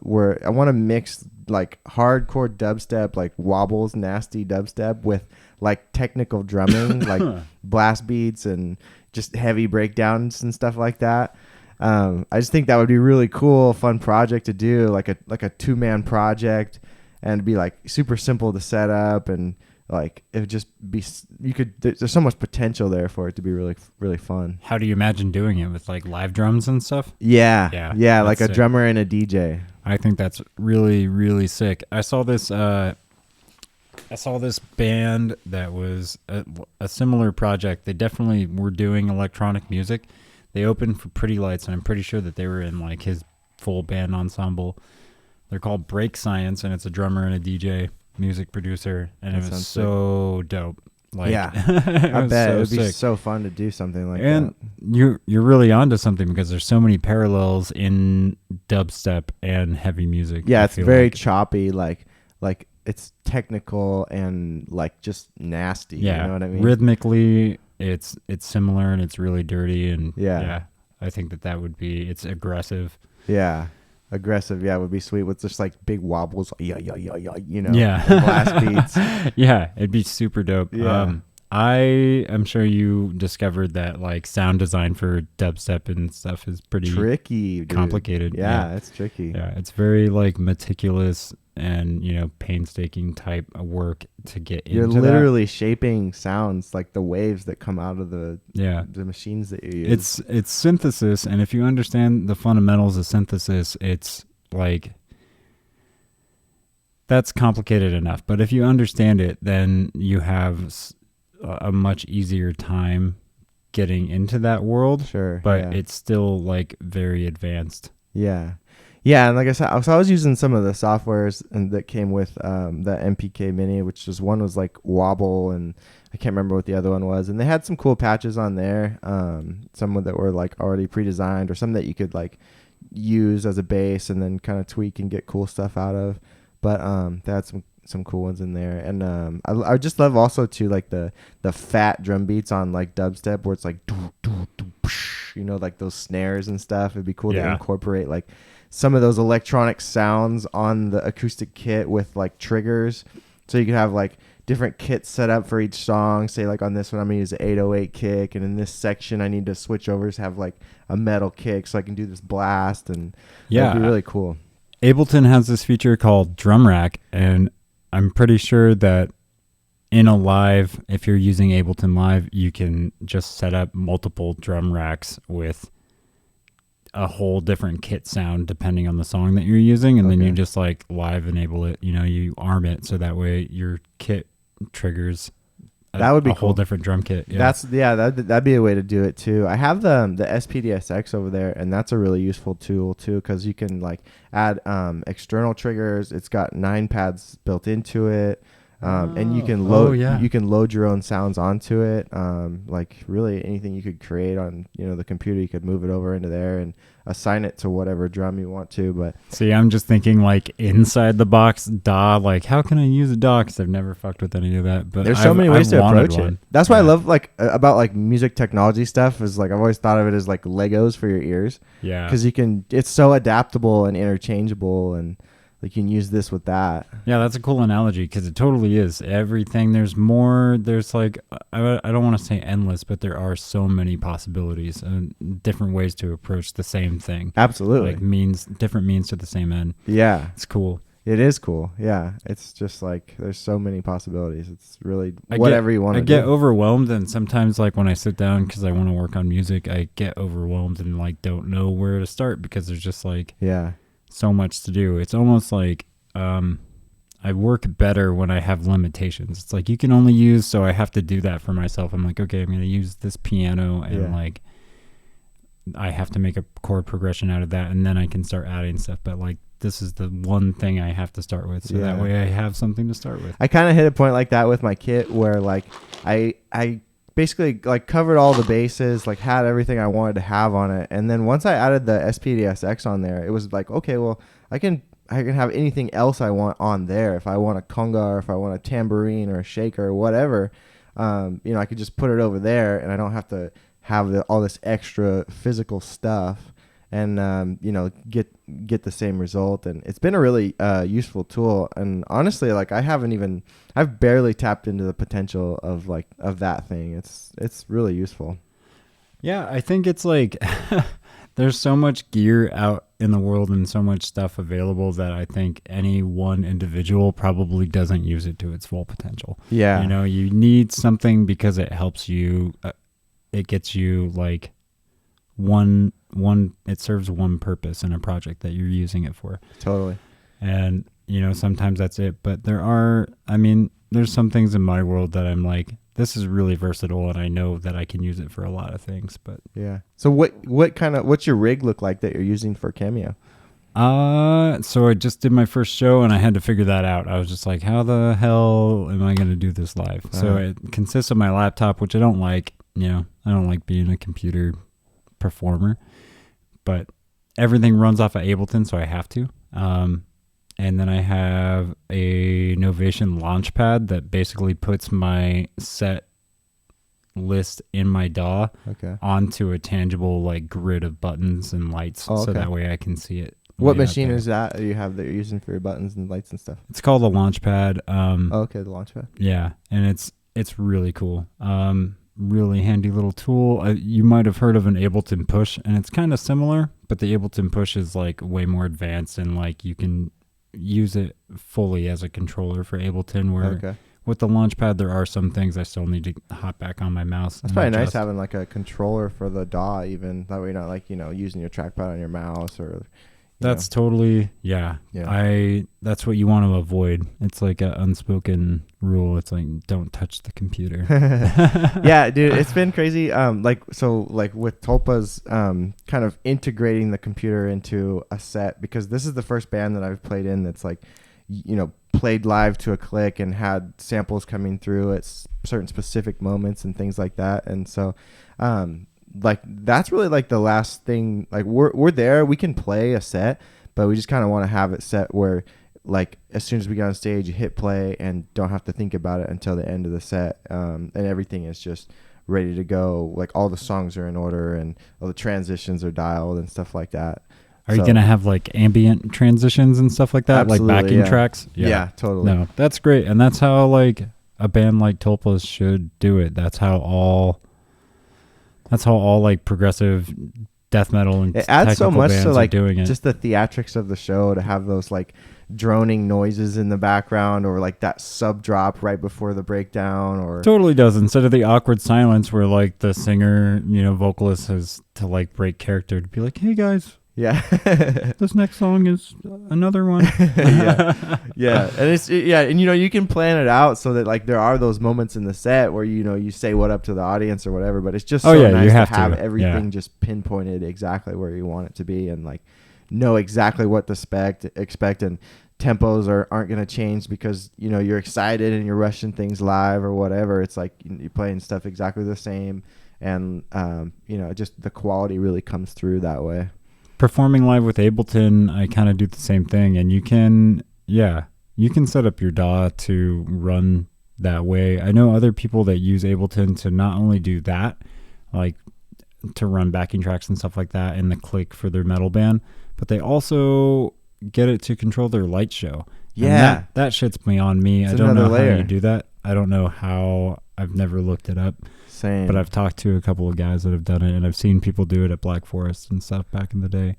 where I want to mix like hardcore dubstep, like wobbles, nasty dubstep with like technical drumming, like blast beats and just heavy breakdowns and stuff like that. I just think that would be really cool, fun project to do, like a 2-man project, and it'd be like super simple to set up, and like it would just be, there's so much potential there for it to be really, really fun. How do you imagine doing it with like live drums and stuff? Yeah, like a sick drummer and a DJ. I think that's really, really sick. I saw this band that was a similar project. They definitely were doing electronic music. They opened for Pretty Lights, and I'm pretty sure that they were in like his full band ensemble. They're called Break Science, and it's a drummer and a DJ, music producer, and it was so dope. Like, yeah, I bet it would be sick. So fun to do something like that. And you're really onto something because there's so many parallels in dubstep and heavy music. Yeah, it's very choppy, like it's technical and like just nasty. Yeah, you know what I mean? Rhythmically, it's similar and it's really dirty, and yeah, I think that would be, it's aggressive. Yeah. Aggressive, yeah, would be sweet with just like big wobbles, you know, yeah, blast beats. Yeah, it'd be super dope. Yeah. I am sure you discovered that like sound design for dubstep and stuff is pretty tricky, complicated. Yeah, it's tricky. Yeah, it's very like meticulous and, you know, painstaking type of work to get into. You're literally shaping sounds, like the waves that come out of the machines that you use. It's synthesis, and if you understand the fundamentals of synthesis, it's like, that's complicated enough. But if you understand it, then you have a much easier time getting into that world. Sure. But it's still like very advanced. Yeah. Yeah, and like I said, so I was using some of the softwares that came with the MPK Mini, which was, one was like Wobble, and I can't remember what the other one was. And they had some cool patches on there, some that were like already pre-designed, or some that you could like use as a bass and then kind of tweak and get cool stuff out of. But they had some cool ones in there, and I just love also too like the fat drum beats on like dubstep, where it's like you know, like those snares and stuff. It'd be cool to incorporate like some of those electronic sounds on the acoustic kit with like triggers, so you could have like different kits set up for each song. Say like on this one I'm gonna use an 808 kick, and in this section I need to switch over to have like a metal kick so I can do this blast, and that'd be really cool. Ableton has this feature called Drum Rack, and I'm pretty sure that in a live, if you're using Ableton Live, you can just set up multiple drum racks with a whole different kit sound depending on the song that you're using, and then you just like live enable it. You know, you arm it so that way your kit triggers that would be a whole different drum kit. That'd be a way to do it too. I have the SPDSX over there, and that's a really useful tool too, because you can like add external triggers. It's got 9 pads built into it. And you can you can load your own sounds onto it. Like really anything you could create on the computer, you could move it over into there and assign it to whatever drum you want to. But see, I'm just thinking like inside the box DAW. Like, how can I use a DAW? Because I've never fucked with any of that. But there's so many ways to approach it. That's why I love about like music technology stuff. Is like I've always thought of it as like Legos for your ears. Yeah, because it's so adaptable and interchangeable and. Like you can use this with that. Yeah, that's a cool analogy because it totally is. Everything, there's more. There's like, I don't want to say endless, but there are so many possibilities and different ways to approach the same thing. Absolutely. Like different means to the same end. Yeah. It's cool. It is cool. Yeah. It's just like there's so many possibilities. It's really whatever you want to do. I get overwhelmed, and sometimes like when I sit down because I want to work on music, I get overwhelmed and like don't know where to start because there's just like so much to do. It's almost like I work better when I have limitations. It's like you can only use, so I have to do that for myself. I'm like, okay, I'm going to use this piano and like I have to make a chord progression out of that, and then I can start adding stuff. But like this is the one thing I have to start with, so that way I have something to start with. I kind of hit a point like that with my kit where like I basically like covered all the bases, like had everything I wanted to have on it, and then once I added the SPDSX on there, it was like, okay, well I can have anything else I want on there. If I want a conga or if I want a tambourine or a shaker or whatever, I could just put it over there, and I don't have to have all this extra physical stuff, and get the same result. And it's been a really useful tool. And honestly, like I've barely tapped into the potential of that thing. It's really useful. Yeah, I think it's like there's so much gear out in the world and so much stuff available that I think any one individual probably doesn't use it to its full potential. Yeah. You need something because it helps you. It gets you like it serves one purpose in a project that you're using it for. Totally. And, sometimes that's it. But there's some things in my world that I'm like, this is really versatile, and I know that I can use it for a lot of things. But yeah. So what's your rig look like that you're using for Cameo? So I just did my first show, and I had to figure that out. I was just like, how the hell am I going to do this live? So it consists of my laptop, which I don't like. I don't like being a computer performer, but everything runs off of Ableton, so I have to. And then I have a Novation Launchpad that basically puts my set list in my DAW onto a tangible like grid of buttons and lights, so that way I can see it. What machine is that you have that you're using for your buttons and lights and stuff? It's called the Launchpad. The Launchpad. Yeah, and it's really cool. Really handy little tool. You might have heard of an Ableton Push, and it's kind of similar, but the Ableton Push is like way more advanced, and like you can use it fully as a controller for Ableton, where with the Launchpad there are some things I still need to hop back on my mouse. That's probably nice having like a controller for the DAW, even that way you're not like using your trackpad on your mouse or that's totally that's what you want to avoid. It's like an unspoken rule. It's like, don't touch the computer. Yeah, dude, it's been crazy. Like with Tulpa's kind of integrating the computer into a set, because this is the first band that I've played in that's like played live to a click and had samples coming through at certain specific moments and things like that. And so like that's really like the last thing. Like we're there, we can play a set, but we just kind of want to have it set where like as soon as we get on stage, you hit play and don't have to think about it until the end of the set, and everything is just ready to go. Like all the songs are in order and all the transitions are dialed and stuff like that. Are you gonna have like ambient transitions and stuff like that, like backing tracks? Yeah, totally. No, that's great, and that's how like a band like Tulpa's should do it. That's how all like progressive death metal and it adds so much to like doing it. Just the theatrics of the show to have those like droning noises in the background, or like that sub drop right before the breakdown, or totally does, instead of the awkward silence where like the singer, vocalist has to like break character to be like, hey guys, this next song is another one. Yeah, and you can plan it out so that like there are those moments in the set where you say what up to the audience or whatever, but it's just nice to have everything just pinpointed exactly where you want it to be, and like know exactly what to expect. And tempos aren't going to change because, you know, you're excited and you're rushing things live or whatever. It's like you're playing stuff exactly the same. And, you know, just the quality really comes through that way. Performing live with Ableton, I kind of do the same thing. And you can set up your DAW to run that way. I know other people that use Ableton to not only do that, like to run backing tracks and stuff like that and the click for their metal band, but they also get it to control their light show. Yeah. And that shit's beyond me. It's I don't know layer. how you do that. I don't know how. I've never looked it up. Same. But I've talked to a couple of guys that have done it, and I've seen people do it at Black Forest and stuff back in the day.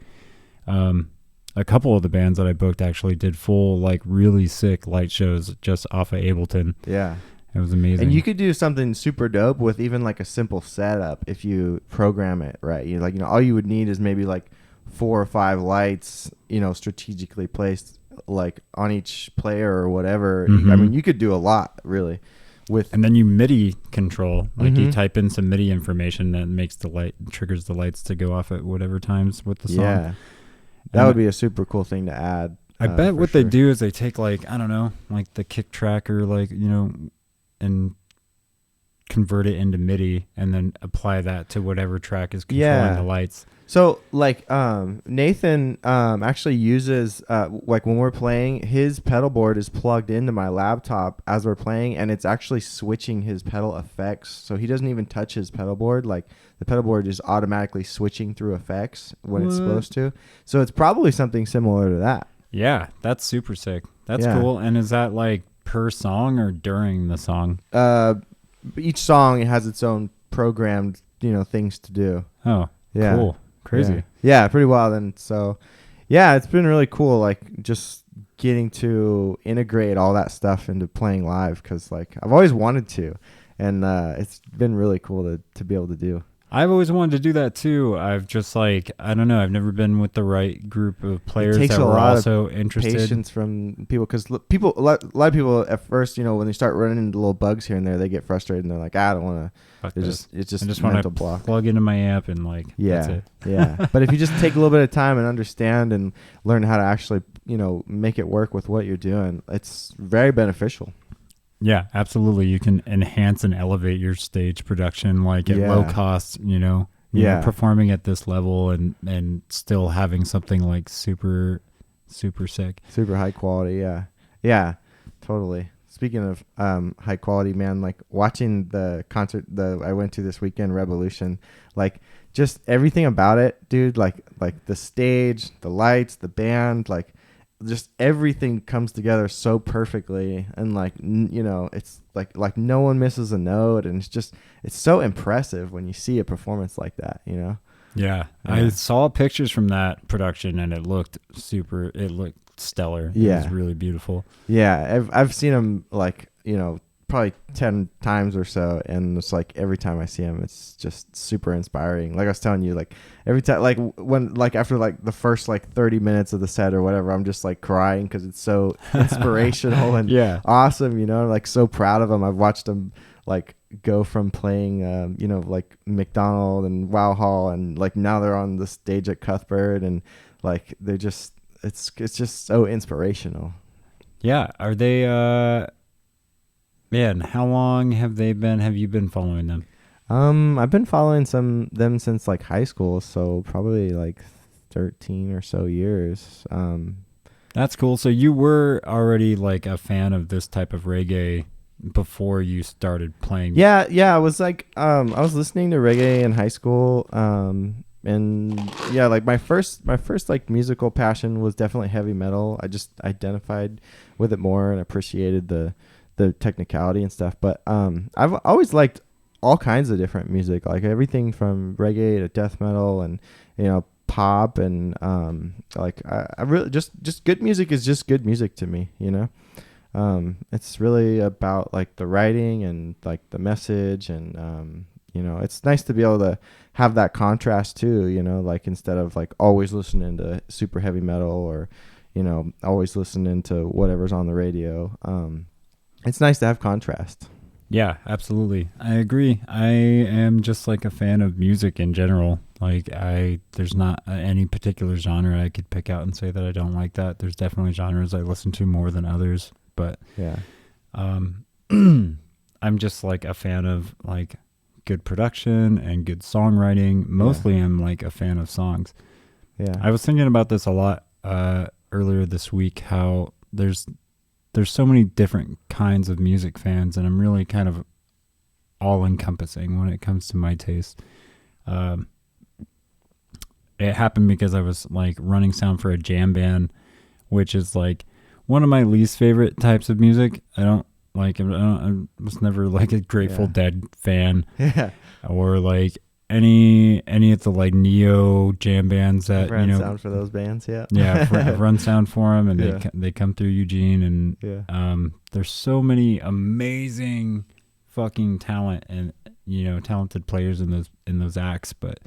A couple of the bands that I booked actually did full, like, really sick light shows just off of Ableton. Yeah. It was amazing. And you could do something super dope with even like a simple setup if you program it right. You like, you know, all you would need is maybe like 4 or 5 lights, you know, strategically placed like on each player or whatever. Mm-hmm. I mean, you could do a lot really with. And then you MIDI control, like you type in some MIDI information that makes triggers the lights to go off at whatever times with the song. Yeah. That would be a super cool thing to add. I bet what they do is they take, like, I don't know, like the kick track or, like, you know, and convert it into MIDI and then apply that to whatever track is controlling the lights. So like Nathan actually uses like when we're playing, his pedal board is plugged into my laptop as we're playing, and it's actually switching his pedal effects. So he doesn't even touch his pedal board. Like the pedal board is automatically switching through effects when it's supposed to. So it's probably something similar to that. Yeah, that's super sick. That's Yeah. cool. And is that like per song or during the song? Each song has its own programmed, you know, things to do. Oh, Yeah. cool. Crazy. Yeah, pretty wild. And so, yeah, it's been really cool, like, just getting to integrate all that stuff into playing live, because, like, I've always wanted to, and it's been really cool to be able to do. I've always wanted to do that too. I've just, like, I don't know, I've never been with the right group of players takes that a were lot also of interested. Patience from people, because a lot of people at first, you know, when they start running into little bugs here and there, they get frustrated and they're like, I don't want to. It's just I just a want mental to block. plug into my amp and, like, that's it. Yeah. But if you just take a little bit of time and understand and learn how to actually, you know, make it work with what you're doing, it's very beneficial. Yeah, absolutely. You can enhance and elevate your stage production, like at low cost, you know, performing at this level and still having something like super, super sick. Super high quality. Yeah. Yeah, totally. Speaking of high quality, man, like watching the concert I went to this weekend, Revolution, like just everything about it, dude, like the stage, the lights, the band, like just everything comes together so perfectly, and like you know, it's like no one misses a note, and it's so impressive when you see a performance like that, you know. Yeah. I saw pictures from that production and it looked stellar. It was really beautiful. Yeah, I've seen them, like, you know, probably 10 times or so, and it's like every time I see them, it's just super inspiring. Like I was telling you, like every time, like when, like after like the first like 30 minutes of the set or whatever, I'm just like crying because it's so inspirational and awesome, you know, like so proud of them. I've watched them like go from playing you know, like McDonald and Wow Hall, and like now they're on the stage at Cuthbert, and like they're just it's just so inspirational. Yeah. Are they man, how long have you been following them? I've been following them since like high school, so probably like 13 or so years. That's cool. So you were already like a fan of this type of reggae before you started playing? Yeah. I was like, I was listening to reggae in high school, and yeah, like my first like musical passion was definitely heavy metal. I just identified with it more and appreciated the technicality and stuff. But I've always liked all kinds of different music, like everything from reggae to death metal and, you know, pop, and like I really just good music is just good music to me, you know. It's really about like the writing and like the message, and you know, it's nice to be able to have that contrast too, you know, like instead of like always listening to super heavy metal or, you know, always listening to whatever's on the radio. It's nice to have contrast. Yeah, absolutely. I agree. I am just like a fan of music in general. Like there's not any particular genre I could pick out and say that I don't like that. There's definitely genres I listen to more than others, but Yeah. um, I'm just like a fan of like good production and good songwriting. Mostly, I'm like a fan of songs. Yeah. I was thinking about this a lot earlier this week. How there's so many different kinds of music fans, and I'm really kind of all encompassing when it comes to my taste. It happened because I was like running sound for a jam band, which is like one of my least favorite types of music. I was never like a Grateful Dead fan, or like any of the like neo jam bands that Run sound for those bands. I've run sound for them, and they come through Eugene, and there's so many amazing fucking talent and talented players in those acts, but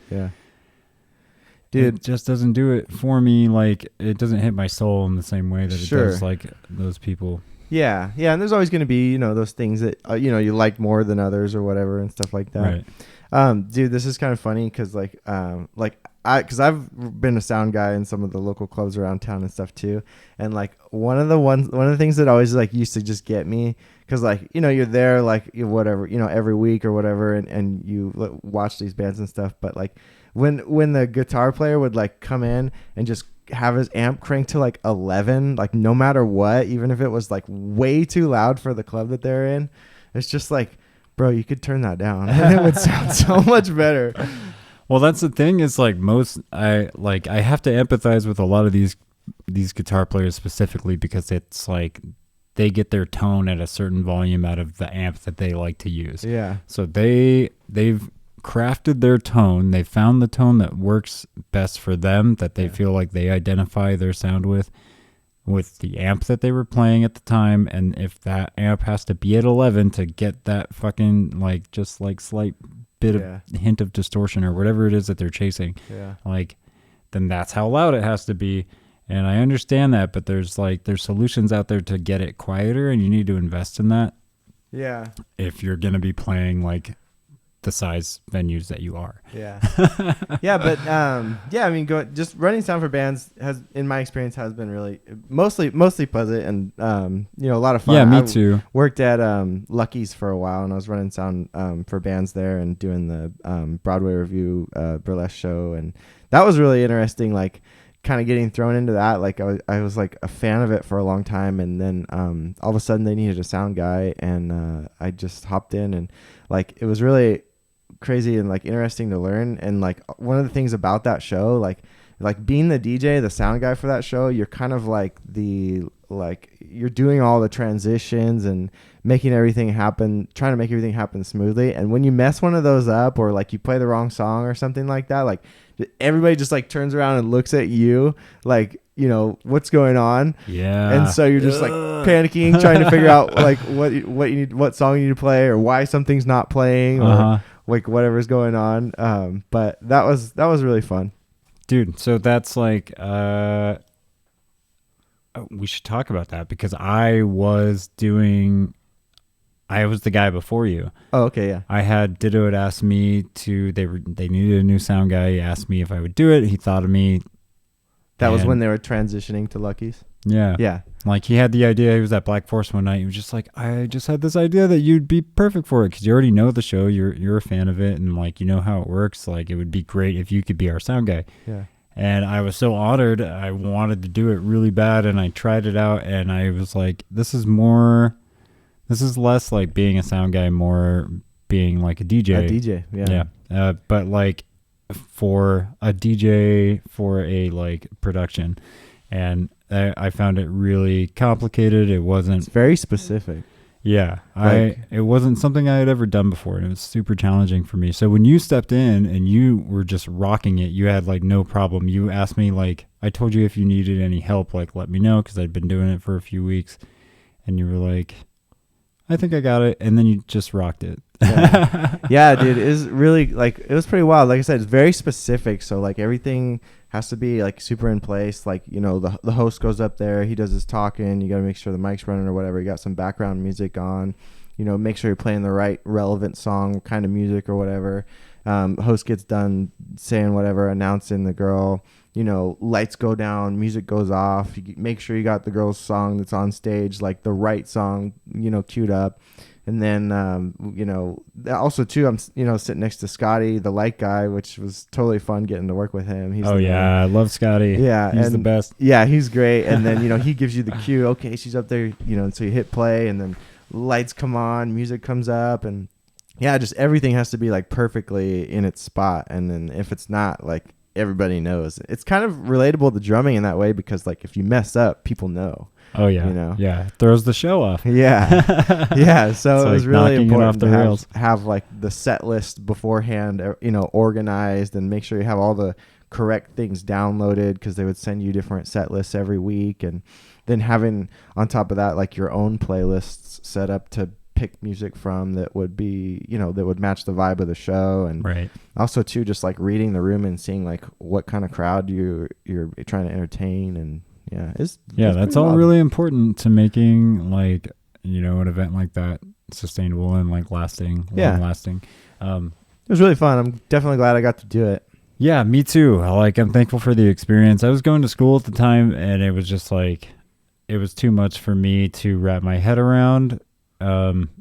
dude, it just doesn't do it for me. Like, it doesn't hit my soul in the same way that it does like those people. Yeah, and there's always going to be those things that you like more than others or whatever and stuff like that. Right. Dude, this is kind of funny because because I've been a sound guy in some of the local clubs around town and stuff too, and like one of the things that always like used to just get me, because like you're there like whatever every week or whatever, and you watch these bands and stuff, but like when the guitar player would like come in and just have his amp cranked to like 11, like no matter what, even if it was like way too loud for the club that they're in, it's just like, bro, you could turn that down and it would sound so much better. Well, that's the thing, is like I have to empathize with a lot of these guitar players specifically, because it's like they get their tone at a certain volume out of the amp that they like to use. Yeah. So they've crafted their tone. They found the tone that works best for them, that they feel like they identify their sound with the amp that they were playing at the time. And if that amp has to be at 11 to get that fucking like just like slight bit of hint of distortion or whatever it is that they're chasing, like, then that's how loud it has to be. And I understand that, but there's solutions out there to get it quieter, and you need to invest in that. Yeah. If you're going to be playing like the size venues that you are. But I mean, just running sound for bands has, in my experience, has been really mostly pleasant, and a lot of fun. Yeah, me too. Worked at Lucky's for a while, and I was running sound for bands there and doing the Broadway Review burlesque show, and that was really interesting, like kind of getting thrown into that. Like I was like a fan of it for a long time, and then all of a sudden they needed a sound guy, and I just hopped in, and like it was really crazy and like interesting to learn. And like one of the things about that show, like being the DJ, the sound guy for that show, you're kind of like you're doing all the transitions and making everything happen, trying to make everything happen smoothly. And when you mess one of those up, or like you play the wrong song or something like that, like everybody just like turns around and looks at you like, what's going on. And so you're just like panicking, trying to figure out like what song you need to play, or why something's not playing, or like whatever's going on. But that was really fun, dude. So that's like we should talk about that, because I was the guy before you. Oh, okay, yeah. I had Ditto had asked me to. They needed a new sound guy. He asked me if I would do it. He thought of me. That was when they were transitioning to Lucky's. Yeah. Like, he had the idea. He was at Black Forest one night. He was just like, I just had this idea that you'd be perfect for it, because you already know the show. You're a fan of it, and like, you know how it works. Like, it would be great if you could be our sound guy. Yeah. And I was so honored. I wanted to do it really bad, and I tried it out, and I was like, this is less like being a sound guy, more being like a DJ. A DJ, yeah. Yeah. But like for a DJ for a like production. And I found it really complicated. It's very specific. Yeah. It wasn't something I had ever done before, and it was super challenging for me. So when you stepped in and you were just rocking it, you had like no problem. You asked me, like, I told you if you needed any help, like, let me know, because I'd been doing it for a few weeks. And you were like, I think I got it. And then you just rocked it. Yeah, dude. It was really like, it was pretty wild. Like I said, it's very specific. So like everything has to be like super in place. Like, the host goes up there, he does his talking. You got to make sure the mic's running or whatever. You got some background music on. make sure you're playing the right relevant song, kind of music or whatever. Host gets done saying whatever, announcing the girl, lights go down, music goes off. You make sure you got the girl's song that's on stage, like the right song, queued up. And then, also too, I'm, sitting next to Scotty, the light guy, which was totally fun getting to work with him. He's I love Scotty. Yeah. He's the best. Yeah, he's great. And then, he gives you the cue. Okay, she's up there, and so you hit play and then lights come on, music comes up, and yeah, just everything has to be like perfectly in its spot. And then if it's not, like, everybody knows. It's kind of relatable to drumming in that way because, like, if you mess up, people know. Oh yeah, yeah, throws the show off. Yeah, yeah. So it was really important to have like the set list beforehand, organized, and make sure you have all the correct things downloaded because they would send you different set lists every week, and then having on top of that like your own playlists set up to pick music from that would be that would match the vibe of the show, and right. Also too just like reading the room and seeing like what kind of crowd you're trying to entertain. And it's that's all really important to making like an event like that sustainable and like lasting. It was really fun. I'm definitely glad I got to do it. Yeah, me too. I'm thankful for the experience. I was going to school at the time, and it was just like it was too much for me to wrap my head around.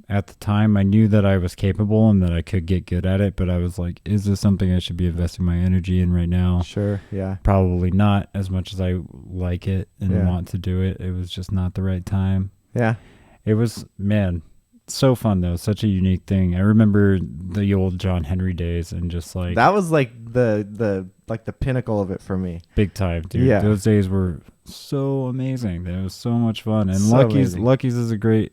At the time, I knew that I was capable and that I could get good at it, but I was like, is this something I should be investing my energy in right now? Sure, yeah. Probably not, as much as I like it and want to do it. It was just not the right time. Yeah. It was, man, so fun though. Such a unique thing. I remember the old John Henry days and just like... That was like the pinnacle of it for me. Big time, dude. Yeah. Those days were so amazing. It was so much fun. And so Lucky's is a great,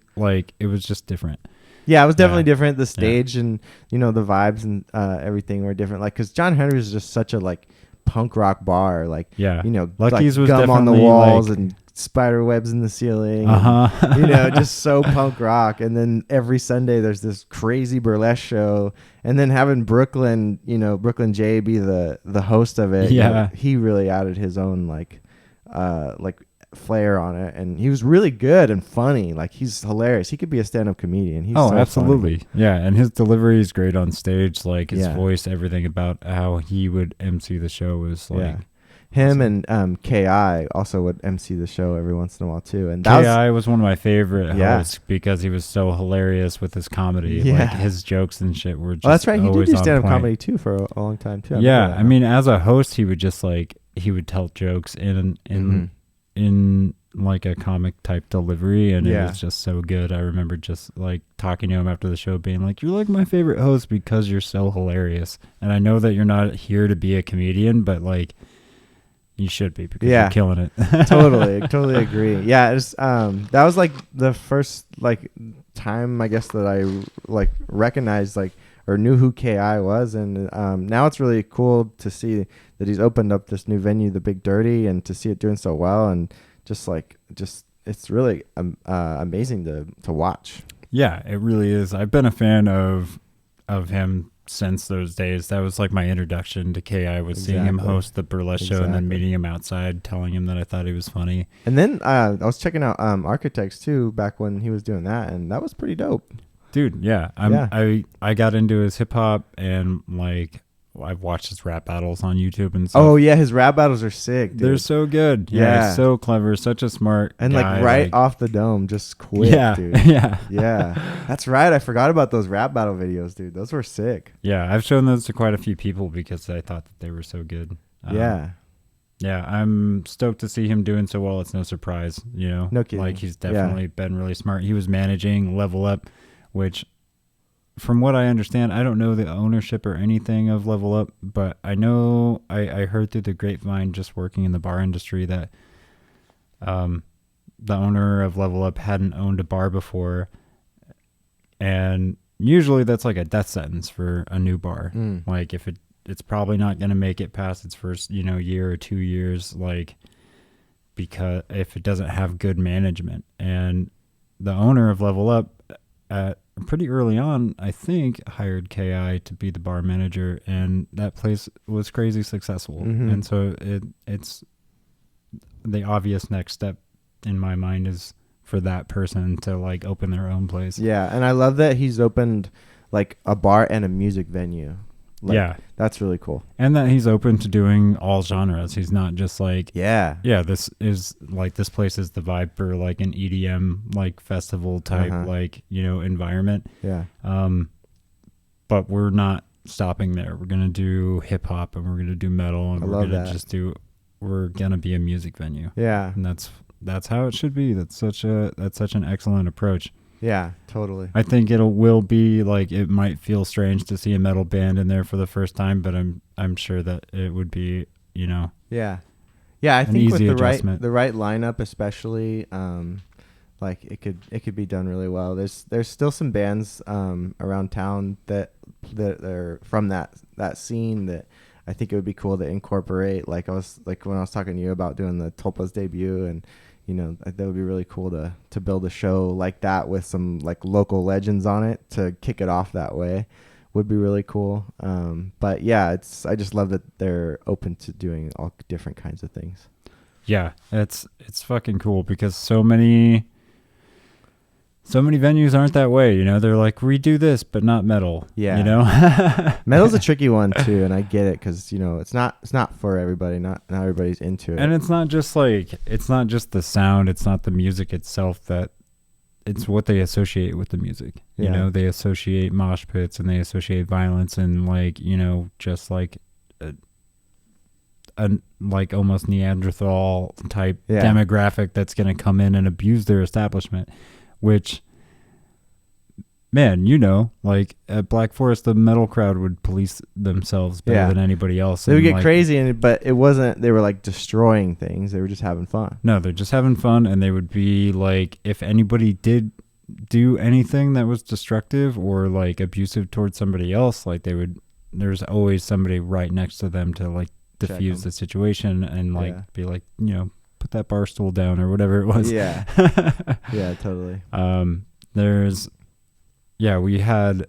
it was just different. Yeah, it was definitely different. The stage and, the vibes and everything were different. Like, because John Henry was just such a, punk rock bar. Lucky's was gum on the walls and spider webs in the ceiling. And, just so punk rock. And then every Sunday there's this crazy burlesque show. And then having Brooklyn J be the host of it. Yeah. He really added his own, flair on it, and he was really good and funny. He's hilarious. He could be a stand-up comedian. He's so absolutely funny. Yeah, and his delivery is great on stage. His voice, everything about how he would MC the show was him. Awesome. And Ki also would MC the show every once in a while too. And Ki was one of my favorite hosts because he was so hilarious with his comedy. His jokes and shit were just that's right. He did do stand-up comedy too for a long time too. I mean, as a host, he would just he would tell jokes in a comic type delivery, and it was just so good. I remember just talking to him after the show being like, you're my favorite host because you're so hilarious, and I know that you're not here to be a comedian, but you should be because you're killing it. Totally agree. It's that was the first time I guess that I recognized or knew who Ki was, and now it's really cool to see that he's opened up this new venue, the Big Dirty, and to see it doing so well, and just it's really amazing to watch. Yeah, it really is. I've been a fan of him since those days. That was my introduction to Ki, was seeing him host the burlesque show and then meeting him outside, telling him that I thought he was funny. And then I was checking out Architects too back when he was doing that, and that was pretty dope. Dude, yeah. I got into his hip hop, and I've watched his rap battles on YouTube and stuff. Oh yeah, his rap battles are sick, dude. They're so good. Yeah, he's so clever, such a smart and guy, off the dome, just quick, dude. Yeah. That's right. I forgot about those rap battle videos, dude. Those were sick. Yeah, I've shown those to quite a few people because I thought that they were so good. Yeah, I'm stoked to see him doing so well. It's no surprise, No kidding. He's definitely been really smart. He was managing Level Up, which, from what I understand, I don't know the ownership or anything of Level Up, but I know I heard through the grapevine, just working in the bar industry, that the owner of Level Up hadn't owned a bar before, and usually that's a death sentence for a new bar. If it's probably not going to make it past its first year or 2 years, because if it doesn't have good management. And the owner of Level Up pretty early on, I think, hired Ki to be the bar manager, and that place was crazy successful. And so it's the obvious next step in my mind is for that person to like open their own place. Yeah, and I love that he's opened like a bar and a music venue. Like, yeah, that's really cool. and that he's open to doing all genres. He's not just like, Yeah, this is like, this place is the vibe for like an EDM like festival type like, you know, environment. Yeah. But we're not stopping there. We're gonna do hip hop and we're gonna do metal and we're gonna be a music venue. Yeah, and that's how it should be. That's such an excellent approach. Yeah, totally. I think will be like, it might feel strange to see a metal band in there for the first time, but I'm sure that it would be, you know. Yeah. Yeah, I think with adjustment. the right lineup especially, like it could be done really well. There's still some bands around town that are from that scene that I think it would be cool to incorporate. Like when I was talking to you about doing the Tulpa's debut, and you know, that would be really cool to build a show like that with some like local legends on it to kick it off that way. Would be really cool. But yeah, I just love that they're open to doing all different kinds of things. Yeah, it's fucking cool because so many venues aren't that way, you know. They're like, we do this but not metal. Yeah, you know. Metal's a tricky one too, and I get it because, you know, it's not for everybody. Not everybody's into it. And it's not just the sound, it's not the music itself, that it's what they associate with the music. Yeah. You know, they associate mosh pits and they associate violence and like, you know, just like a like almost Neanderthal type demographic that's going to come in and abuse their establishment. Which, man, you know, like at Black Forest, the metal crowd would police themselves better than anybody else. They would get like, crazy, but it wasn't, they were like destroying things. They were just having fun. No, they're just having fun. And they would be like, if anybody did do anything that was destructive or like abusive towards somebody else, like there's always somebody right next to them to like diffuse the situation and like be like, you know, put that bar stool down or whatever it was. Yeah. Yeah, totally. We had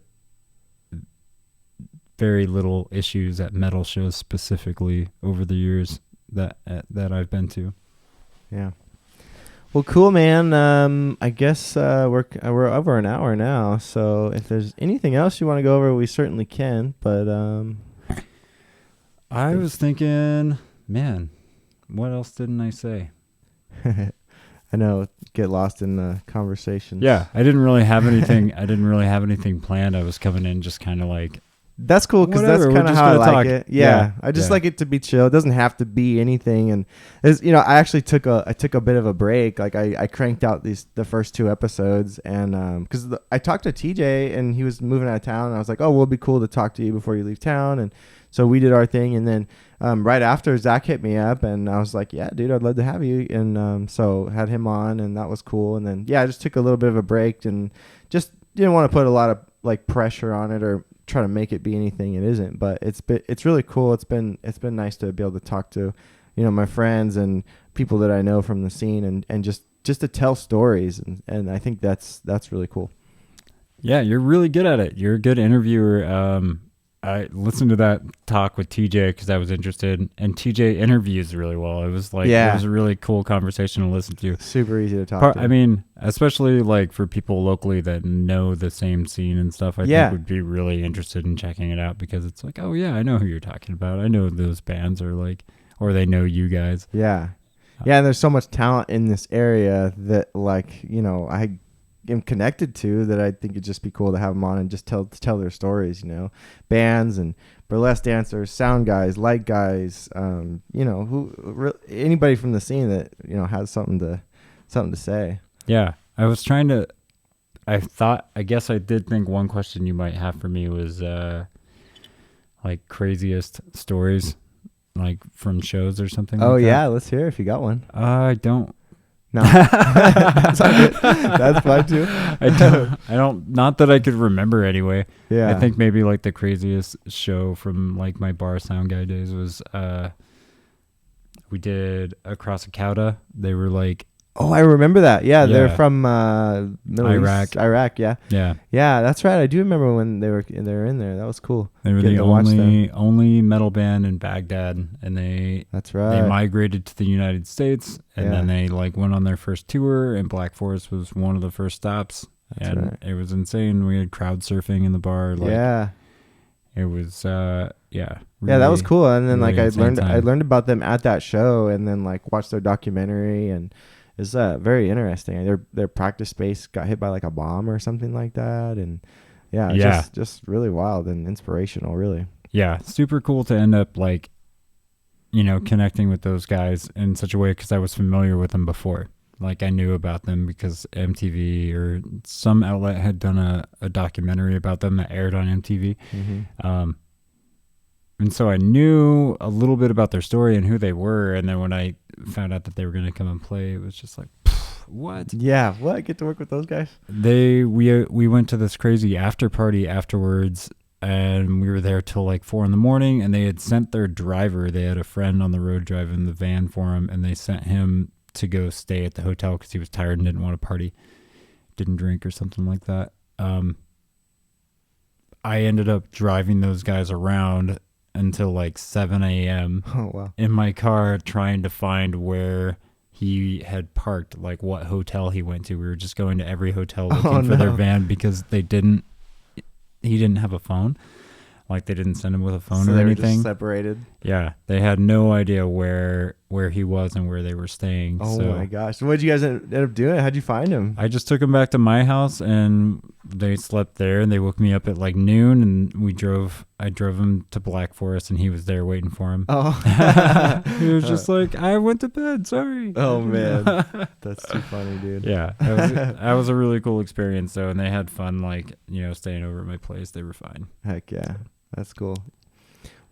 very little issues at metal shows specifically over the years that I've been to. Yeah. Well, cool, man. I guess we're over an hour now, so if there's anything else you want to go over, we certainly can. But I was thinking, man, what else didn't I say? I know, get lost in the conversation. Yeah, I didn't really have anything. Planned. I was coming in just kind of like, that's cool, because that's kind of how I like it. Yeah, I just like it to be chill. It doesn't have to be anything. And you know, I actually took a bit of a break. Like I cranked out the first 2 episodes, and because I talked to TJ and he was moving out of town, and I was like, oh, well, it'd be cool to talk to you before you leave town. And so we did our thing, and then right after, Zach hit me up, and I was like, yeah, dude, I'd love to have you. And so had him on, and that was cool. And then I just took a little bit of a break and just didn't want to put a lot of like pressure on it or try to make it be anything it isn't. But it's really cool. It's been nice to be able to talk to, you know, my friends and people that I know from the scene, and just to tell stories, and I think that's really cool. Yeah, you're really good at it. You're a good interviewer. I listened to that talk with TJ because I was interested, and TJ interviews really well. It was like, it was a really cool conversation to listen to. Super easy to talk to. I mean, especially like for people locally that know the same scene and stuff, I think would be really interested in checking it out, because it's like, oh yeah, I know who you're talking about. I know those bands, or they know you guys. Yeah. Yeah. And there's so much talent in this area that, like, you know, I am connected to, that I think it'd just be cool to have them on and just tell their stories, you know, bands and burlesque dancers, sound guys, light guys, you know, anybody from the scene that, you know, has something to say. Yeah. I guess I did think one question you might have for me was like craziest stories, like from shows or something. Oh, like that. Let's hear if you got one. I don't. No, that's fine too. I don't. Not that I could remember anyway. Yeah, I think maybe like the craziest show from like my bar sound guy days was we did Across a Cauda. They were like Oh, I remember that. Yeah, they're Yeah. from Middle Iraq. East. Iraq, yeah. Yeah. Yeah, that's right. I do remember when they were in there. That was cool. They were Getting the to watch only metal band in Baghdad, and they That's right. migrated to the United States, and Yeah. then they like went on their first tour, and Black Forest was one of the first stops. That's And right. it was insane. We had crowd surfing in the bar. Like, Yeah. it was Yeah, that really- was cool. And then really like I insane time. learned about them at that show, and then like watched their documentary, and it's very interesting. Their practice space got hit by like a bomb or something like that, and yeah, Yeah. just really wild and inspirational, really. Yeah, super cool to end up like, connecting with those guys in such a way, because I was familiar with them before. Like, I knew about them because MTV or some outlet had done a documentary about them that aired on MTV. Mm-hmm. And so I knew a little bit about their story and who they were. And then when I found out that they were going to come and play, it was just like, what? Yeah, what? Get to work with those guys? We went to this crazy after party afterwards, and we were there till like 4 a.m, and they had sent their driver. They had a friend on the road driving the van for him, and they sent him to go stay at the hotel because he was tired and didn't want to party, didn't drink or something like that. I ended up driving those guys around until like 7 a.m. Oh, wow. in my car, trying to find where he had parked, like what hotel he went to. We were just going to every hotel looking for their van, because he didn't have a phone. Like, they didn't send him with a phone So or they were anything. just separated. Yeah, they had no idea where he was and where they were staying. Oh so my gosh. So what did you guys end up doing? How'd you find him? I just took him back to my house, and they slept there, and they woke me up at like noon, and I drove him to Black Forest, and he was there waiting for him. Oh. He was just like, I went to bed, sorry. Oh, man. That's too funny, dude. Yeah, that was a really cool experience though, and they had fun, like, staying over at my place. They were fine. Heck yeah. That's cool.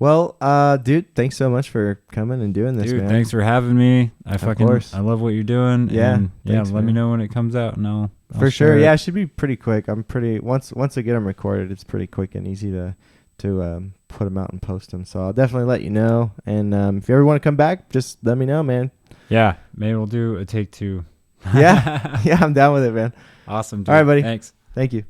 Well, dude, thanks so much for coming and doing this, Dude, man. thanks for having me. I course. love what you're doing. Yeah, and thanks, let me man. know when it comes out, and I'll For share sure. it. Yeah, it should be pretty quick. Once I get them recorded, it's pretty quick and easy to put them out and post them. So I'll definitely let you know. And if you ever want to come back, just let me know, man. Yeah, maybe we'll do a take 2. Yeah. Yeah, I'm down with it, man. Awesome, dude. All right, buddy. Thanks. Thank you.